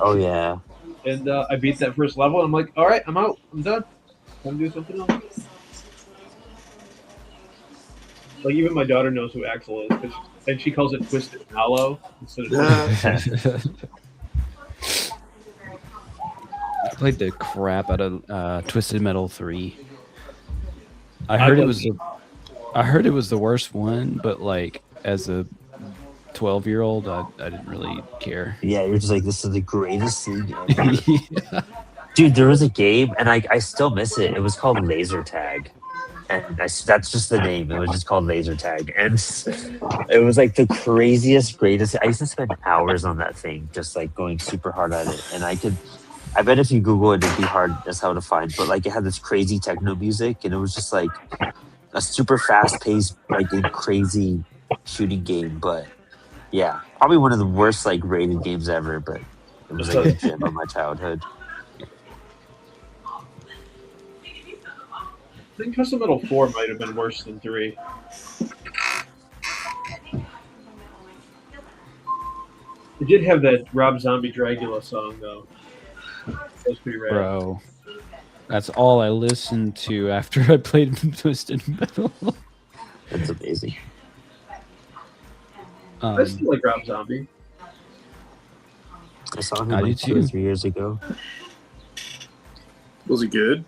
Oh yeah. And I beat that first level, and I'm like, all right, I'm out, I'm done. I'm do something else. Like even my daughter knows who Axel is, and she calls it Twisted Hollow instead of. I played the crap out of Twisted Metal 3. I heard it was the worst one, but like as a 12-year-old, I didn't really care. Yeah, you're just like, this is the greatest thing ever. Yeah. Dude, there was a game, and I still miss it. It was called Laser Tag. And that's just the name. It was just called Laser Tag. And it was like the craziest, greatest. I used to spend hours on that thing, just like going super hard at it. And I bet if you Google it, it'd be hard as hell to find. But like it had this crazy techno music, and it was just like a super fast paced, like crazy shooting game. But yeah, probably one of the worst like rated games ever. But it was like a gem of my childhood. I think Twisted Metal 4 might have been worse than 3. It did have that Rob Zombie Dragula song, though. That was pretty rad. Bro, that's all I listened to after I played Twisted Metal. That's amazing. I still like Rob Zombie. I saw him like 2 or 3 years ago. Was he good?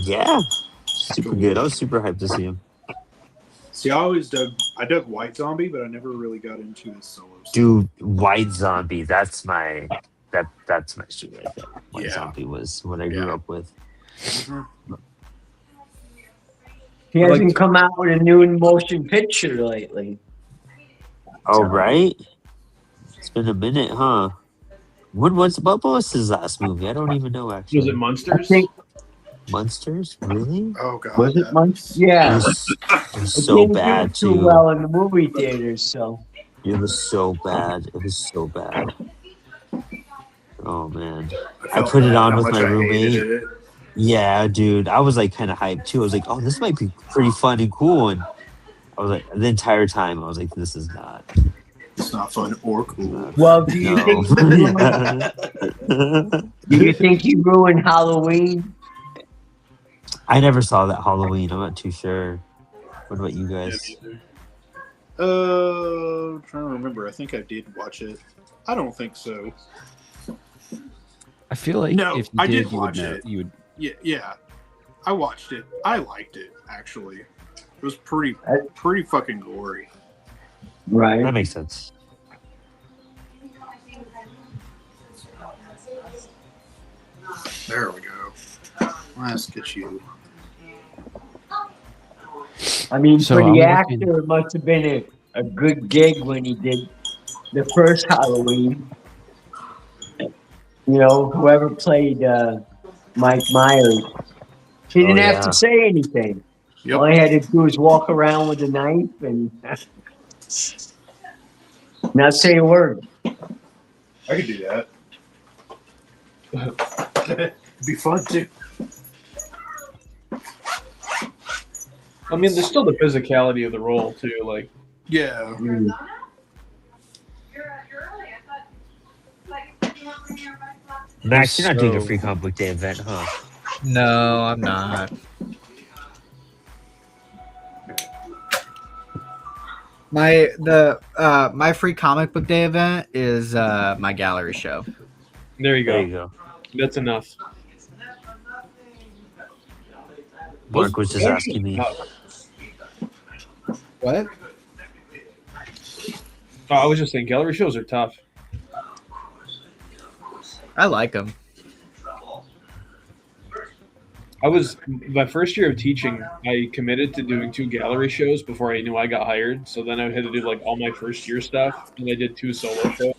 Yeah, super good. I was super hyped to see him. See, I dug White Zombie, but I never really got into his solo stuff. Dude, White Zombie, that's my shit right there. White Yeah. Zombie was what I grew up with. He hasn't come out with a new motion picture lately. Oh, right? It's been a minute, huh? What was his last movie? I don't even know, actually. Was it Monsters? Monsters? Really? Oh, God. Was it Monsters? Yeah. It was It so didn't bad, do too too. well in the movie theaters, so. It was so bad. It was so bad. Oh, man. I put it on with my roommate. Yeah, dude. I was like kind of hyped, too. I was like, oh, this might be pretty fun and cool. And I was like, the entire time, I was like, this is not. It's not fun or cool. Well, do you think he ruined Halloween? I never saw that Halloween. I'm not too sure. What about you guys? Trying to remember. I think I did watch it. I don't think so. I feel like No, if you I did you would watch know. it. You would. Yeah. I watched it. I liked it, actually. It was pretty fucking gory. Right. That makes sense. There we go. Let's get you. I mean, So for I'm the looking- actor, it must have been a good gig when he did the first Halloween. You know, whoever played Mike Myers, he didn't have to say anything. Yep. All he had to do was walk around with a knife and not say a word. I could do that. It'd be fun too. I mean, there's still the physicality of the role, too. Like, Yeah. You're early. I thought, like, you weren't bringing your bike up to the Max, you're not doing a So- free comic book day event, huh? No, I'm not. My free comic book day event is my gallery show. there you go. There you go. That's enough. Mark was just asking me. What? Oh, I was just saying, gallery shows are tough. I like them. My first year of teaching, I committed to doing 2 gallery shows before I knew I got hired. So then I had to do like all my first year stuff, and I did 2 solo shows.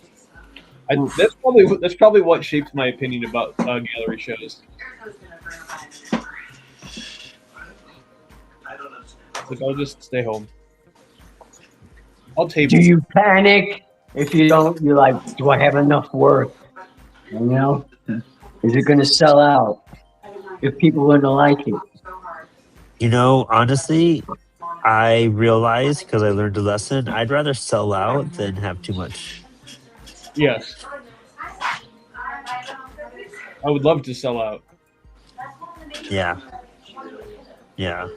That's probably what shaped my opinion about gallery shows. Like, I'll just stay home. I'll table. Do you panic if you don't? You're like, do I have enough work? You know, is it going to sell out? If people wouldn't like it. You know, honestly, I realized because I learned a lesson. I'd rather sell out than have too much. Yes. I would love to sell out. Yeah. Yeah.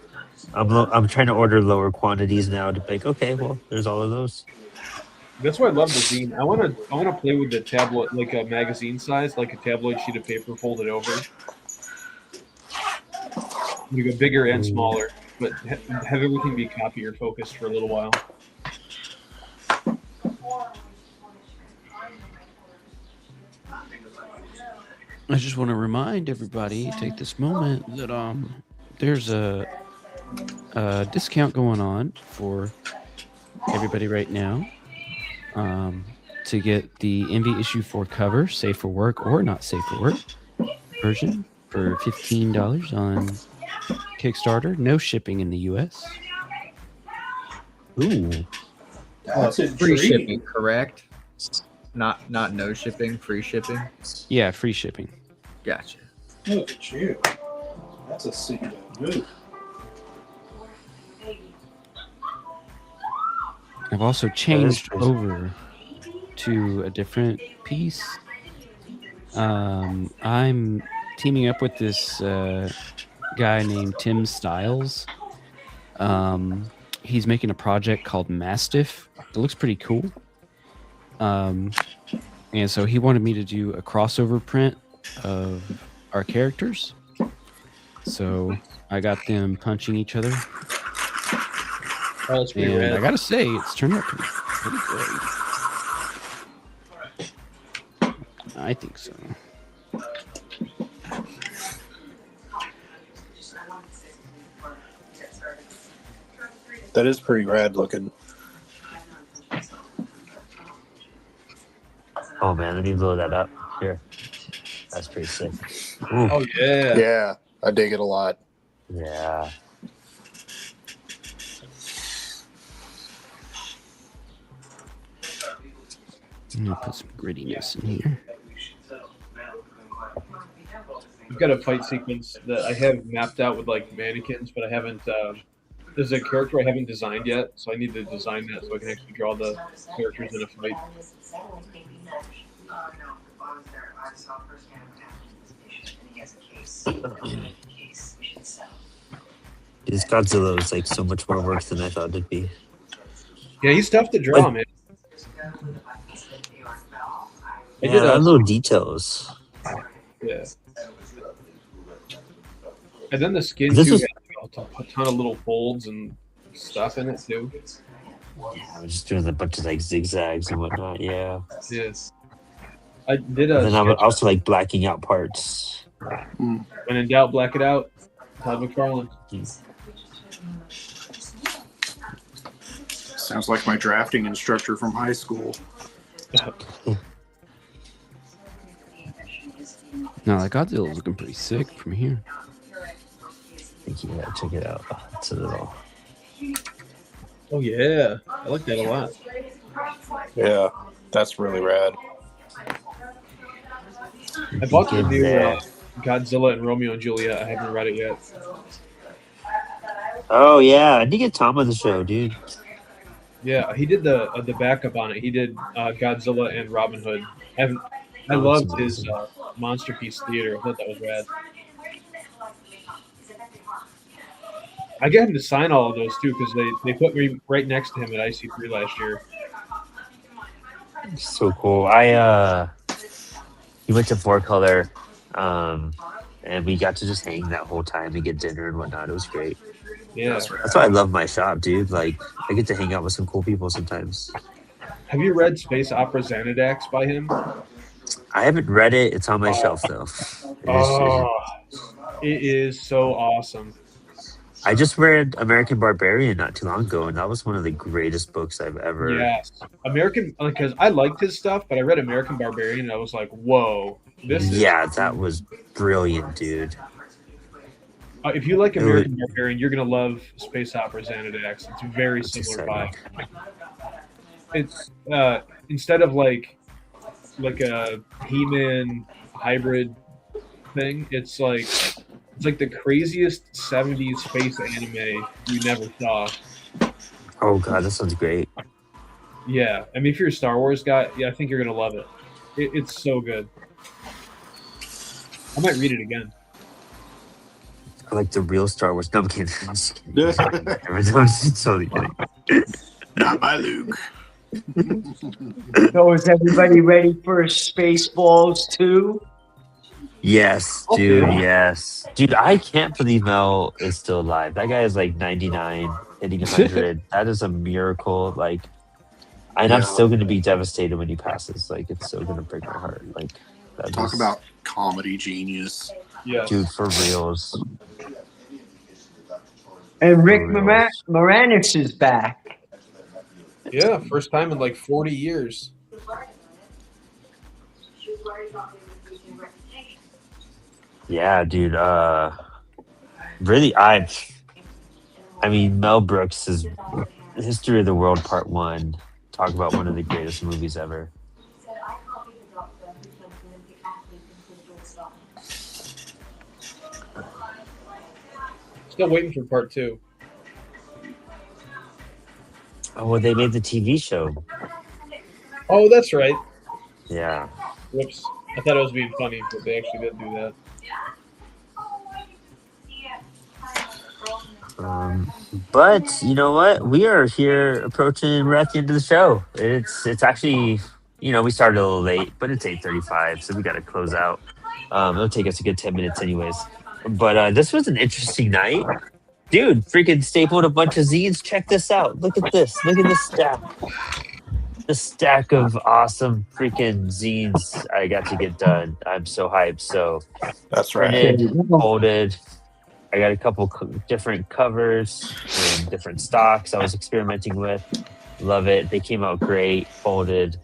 I'm trying to order lower quantities now to be like, okay, well, there's all of those. That's why I love the zine. I wanna play with the tabloid, like a magazine size, like a tabloid sheet of paper folded over. You go bigger and smaller, but have everything be copier focused for a little while. I just want to remind everybody, take this moment that there's a discount going on for everybody right now to get the Envy issue 4 cover, safe for work or not safe for work version for $15 on Kickstarter. No shipping in the US. Ooh. That's Free intriguing. shipping, correct? Not no shipping, free shipping. Yeah, free shipping. Gotcha. Look at you. That's a secret move. I've also changed over to a different piece. I'm teaming up with this guy named Tim Stiles. He's making a project called Mastiff. It looks pretty cool. And so he wanted me to do a crossover print of our characters. So I got them punching each other. Oh, that's pretty And rad. I gotta say, it's turned out pretty good. I think so. That is pretty rad looking. Oh man, let me blow that up. Here. That's pretty sick. Ooh. Oh yeah. Yeah, I dig it a lot. Yeah. I'm gonna put some grittiness in here. I've got a fight sequence that I have mapped out with like mannequins, but I haven't. There's a character I haven't designed yet, so I need to design that so I can actually draw the characters in a fight. This Godzilla is like so much more work than I thought it'd be. Yeah, he's tough to draw, man. I Yeah, did a little details. yeah. And then the skin This too is- had a ton of little folds and stuff in it too. I'm just doing a bunch of like zigzags and whatnot. Yeah. Yes. I did And a then I'm sketch. also like blacking out parts. When in doubt, black it out. Todd McFarlane. Sounds like my drafting instructor from high school. No, that Godzilla's looking pretty sick from here. Yeah, check it out. That's a little. Oh yeah, I like that a lot. Yeah, that's really rad. I bought the Give new that. Godzilla and Romeo and Juliet. I haven't read it yet. Oh yeah, I need to get Tom on the show, dude. Yeah, he did the backup on it. He did Godzilla and Robin Hood. I Oh, loved that's his Monster Piece Theater. I thought that was rad. I got him to sign all of those too because they put me right next to him at IC3 last year. So cool. He went to Four Color, and we got to just hang that whole time and get dinner and whatnot. It was great. Yeah. That's why I love my shop, dude. Like I get to hang out with some cool people sometimes. Have you read Space Opera Xanadex by him? I haven't read it. It's on my shelf though. Oh, it is so awesome. I just read American Barbarian not too long ago, and that was one of the greatest books I've ever. Yes, American, because I liked his stuff, but I read American Barbarian and I was like, whoa, this is. Yeah, that was brilliant, dude. If you like American Barbarian, you're gonna love Space Opera Xanadex. It's very similar vibe. It's instead of like a He-Man hybrid thing, it's like the craziest 70s space anime you never saw. Oh god, that sounds great. Yeah, I mean, if you're a Star Wars guy, yeah, I think you're gonna love it. It's so good. I might read it again. I like the real Star Wars. No, I'm kidding. I'm just kidding. I'm totally kidding. Not my Luke. So is everybody ready for Spaceballs 2? Yes, dude. Yes, dude. I can't believe Mel is still alive. That guy is like 99, hitting 100. That is a miracle. Like, and I'm still going to be devastated when he passes. Like, it's so going to break my heart. Like, talk about comedy genius. Yeah, dude, for reals. And Rick Moranis is back. Yeah, first time in like 40 years. Yeah, dude. Really, I mean, Mel Brooks' History of the World Part 1. Talk about one of the greatest movies ever. Still waiting for Part 2. Oh, well, they made the TV show. Oh, that's right. Yeah. Whoops. I thought it was being funny, but they actually did do that. But you know what? We are here approaching. We're at the end of the show. It's actually, you know, we started a little late, but it's 8:35, so we got to close out. It'll take us a good 10 minutes, anyways. But this was an interesting night, dude. Freaking stapled a bunch of zines. Check this out. Look at this. Look at this stack. The stack of awesome freaking zines I got to get done. I'm so hyped. So that's right. Printed, folded. I got a couple different covers and different stocks I was experimenting with. Love it. They came out great. Folded.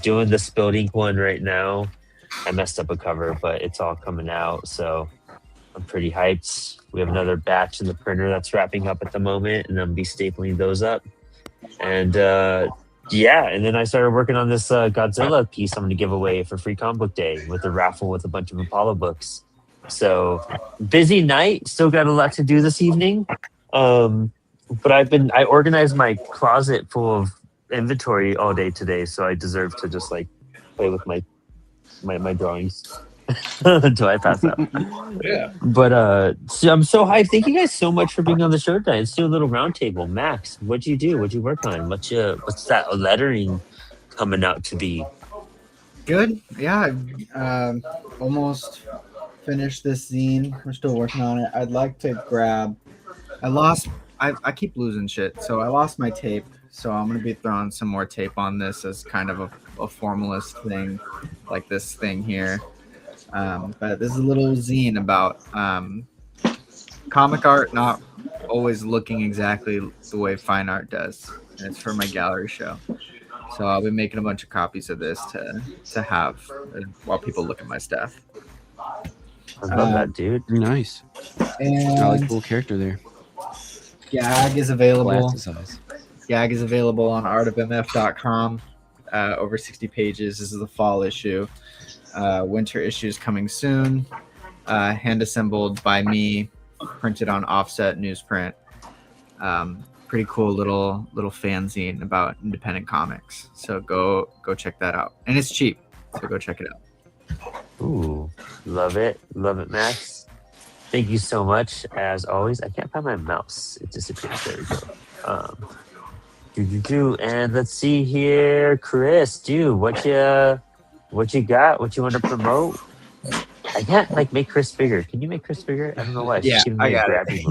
Doing the spilled ink one right now. I messed up a cover, but it's all coming out. So I'm pretty hyped. We have another batch in the printer that's wrapping up at the moment, and I'm be stapling those up. And yeah, and then I started working on this Godzilla piece I'm going to give away for Free Comic Book Day with a raffle with a bunch of Impala books. So busy night, still got a lot to do this evening. But I organized my closet full of inventory all day today, so I deserve to just like play with my drawings until I pass out. Yeah. But so I'm so hyped. Thank you guys so much for being on the show tonight. Let's do a little round table. Max, what'd you do? What'd you work on? What's that lettering coming out to be? Good. Yeah, almost finished this zine. We're still working on it. I'd like to grab. I keep losing shit, so I lost my tape. So I'm gonna be throwing some more tape on this as kind of a formalist thing, like this thing here. But this is a little zine about comic art not always looking exactly the way fine art does. And it's for my gallery show. So I'll be making a bunch of copies of this to have while people look at my stuff. I love that, dude. Very nice. And I like cool character there. Gag is available. Plasticized. Gag is available on artofmf.com. Over 60 pages. This is the fall issue. Winter issue is coming soon. Hand assembled by me, printed on offset newsprint. Pretty cool little fanzine about independent comics. So go check that out, and it's cheap. So go check it out. Ooh, love it, Max. Thank you so much. As always, I can't find my mouse. It disappeared. There we go. And let's see here, Chris. Dude, what you got? What you want to promote? I can't make Chris bigger. Can you make Chris bigger? I don't know why. Yeah, I got it.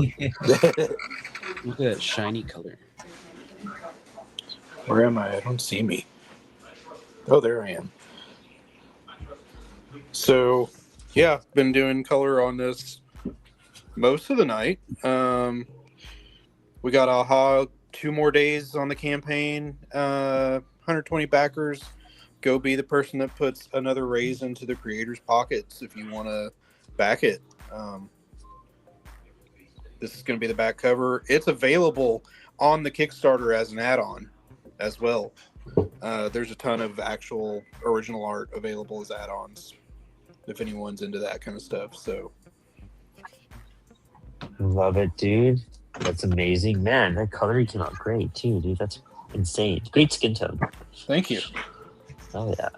Look at that shiny color. Where am I? I don't see me. Oh, there I am. So, yeah, been doing color on this Most of the night. We got AHA 2 more days on the campaign. 120 backers. Go be the person that puts another raise into the creators' pockets if you want to back it. This is going to be the back cover. It's available on the Kickstarter as an add-on as well. There's a ton of actual original art available as add-ons if anyone's into that kind of stuff. So Love it, dude. That's amazing. Man, that coloring came out great too, dude. That's insane. Great skin tone. thank you. Oh yeah.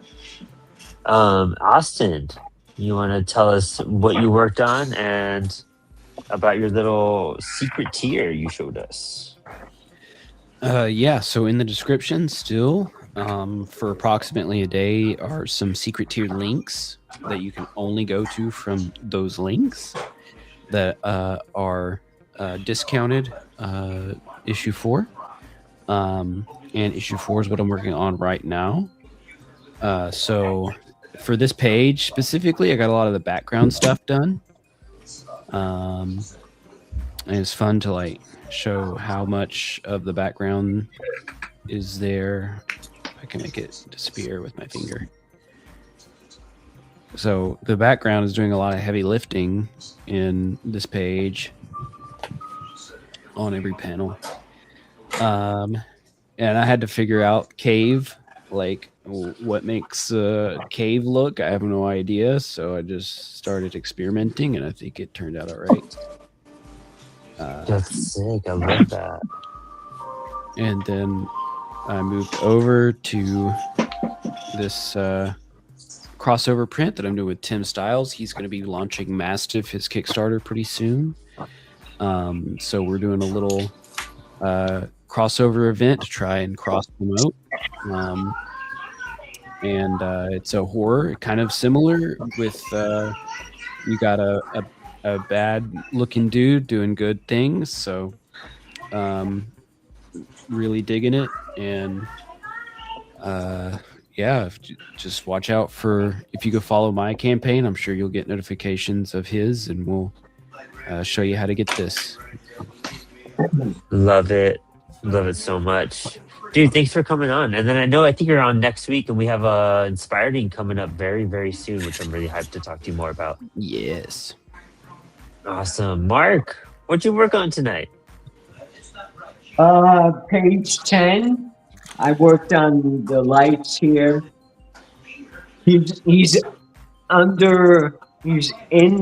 Austin, you want to tell us what you worked on and about your little secret tier you showed us? Yeah, so in the description still, for approximately a day are some secret tiered links that you can only go to from those links that are discounted issue 4. And issue 4 is what I'm working on right now. So for this page specifically, I got a lot of the background stuff done. And it's fun to like show how much of the background is there. I can make it disappear with my finger. So the background is doing a lot of heavy lifting in this page on every panel. And I had to figure out cave, like what makes a cave look. I have no idea. So I just started experimenting and I think it turned out all right. That's sick. I love that. And then I moved over to this crossover print that I'm doing with Tim Stiles. He's going to be launching Mastiff, his Kickstarter, pretty soon. So we're doing a little crossover event to try and cross promote. And it's a horror, kind of similar with you got a bad looking dude doing good things. So really digging it. And yeah, just watch out for, if you go follow my campaign, I'm sure you'll get notifications of his, and we'll show you how to get this. Love it. Love it so much. Dude, thanks for coming on. And then I think you're on next week, and we have Inspiring coming up very, very soon, which I'm really hyped to talk to you more about. Yes. Awesome. Mark, what'd you work on tonight? Page 10. I worked on the lights here. He's in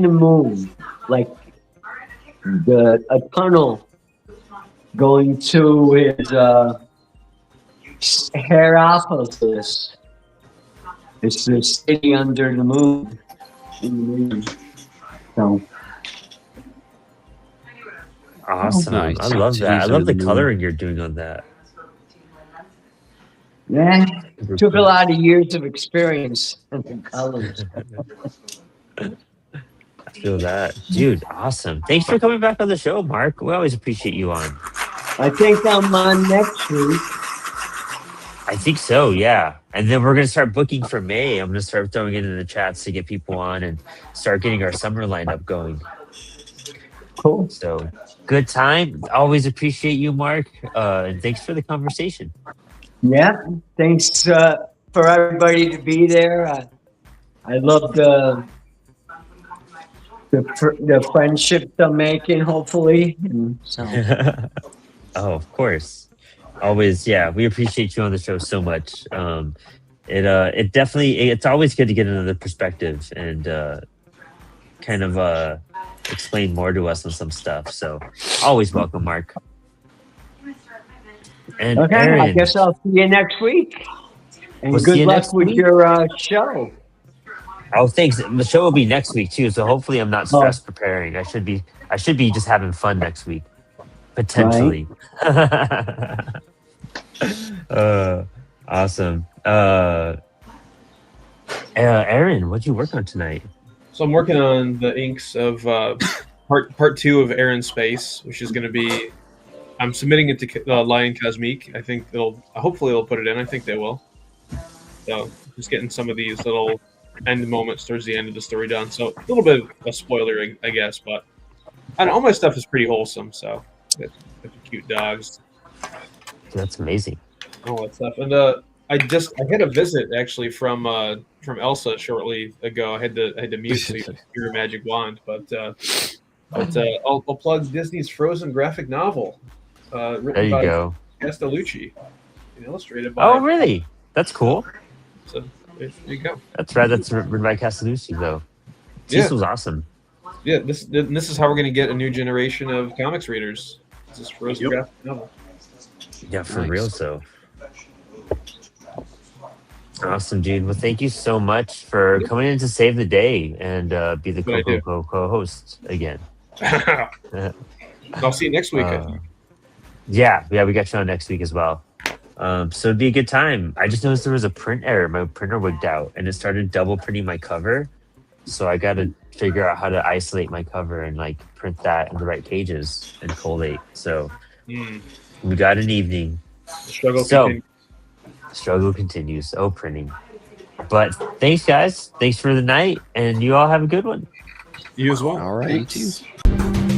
the moon, like a tunnel going to his hair office. It's the city under the moon. So Awesome. Nice. I love that. I Cities love under the the moon. coloring you're doing on that. yeah, took a lot of years of experience in the colors. I feel that. Dude, awesome. Thanks for coming back on the show, Mark. We always appreciate you on. I think I'm on next week. I think so, yeah. And then we're going to start booking for May. I'm going to start throwing it in the chats to get people on and start getting our summer lineup going. Cool. So, good time. Always appreciate you, Mark. And thanks for the conversation. Yeah, thanks for everybody to be there. I love the friendships I'm making, hopefully. And so. Oh, of course. Always, yeah. We appreciate you on the show so much. It definitely, it's always good to get another perspective and kind of explain more to us on some stuff. So, always welcome, Mark. And Okay, Aaron, I guess I'll see you next week. And We'll see good you luck next with week. your show. oh, thanks. The show will be next week too, so hopefully I'm not stressed preparing. I should be just having fun next week, potentially. Awesome. Aaron, what'd you work on tonight? So I'm working on the inks of part 2 of Air in Space, which is going to be. I'm submitting it to Lion Cosmique. I think hopefully they'll put it in. I think they will. So just getting some of these little end moments towards the end of the story done. So a little bit of a spoiler, I guess, but And all my stuff is pretty wholesome, so got cute dogs, That's amazing. all that stuff. And I had a visit actually from Elsa shortly ago. I had to mute so you could hear a magic wand, but I'll plug Disney's Frozen graphic novel, There written you by go. Castellucci and illustrated by. Oh, really? That's cool. So there you go. That's right. That's written by Castellucci, though. Yeah. Cecil's awesome. Yeah, this is how we're going to get a new generation of comics readers. This is Frozen Yep. graphic novel. Yeah, for Nice. real. So awesome, dude. Well, thank you so much for coming in to save the day and be the What I do. co-host again. I'll see you next week. I think. Yeah, we got you on next week as well. So it'd be a good time. I just noticed there was a print error. My printer wigged out and it started double printing my cover. So I got to figure out how to isolate my cover and like print that in the right pages and collate. So we got an evening. The struggle So continues. struggle continues. Oh, printing. But thanks, guys. Thanks for the night, and you all have a good one. You as well. All right, you too. Thanks.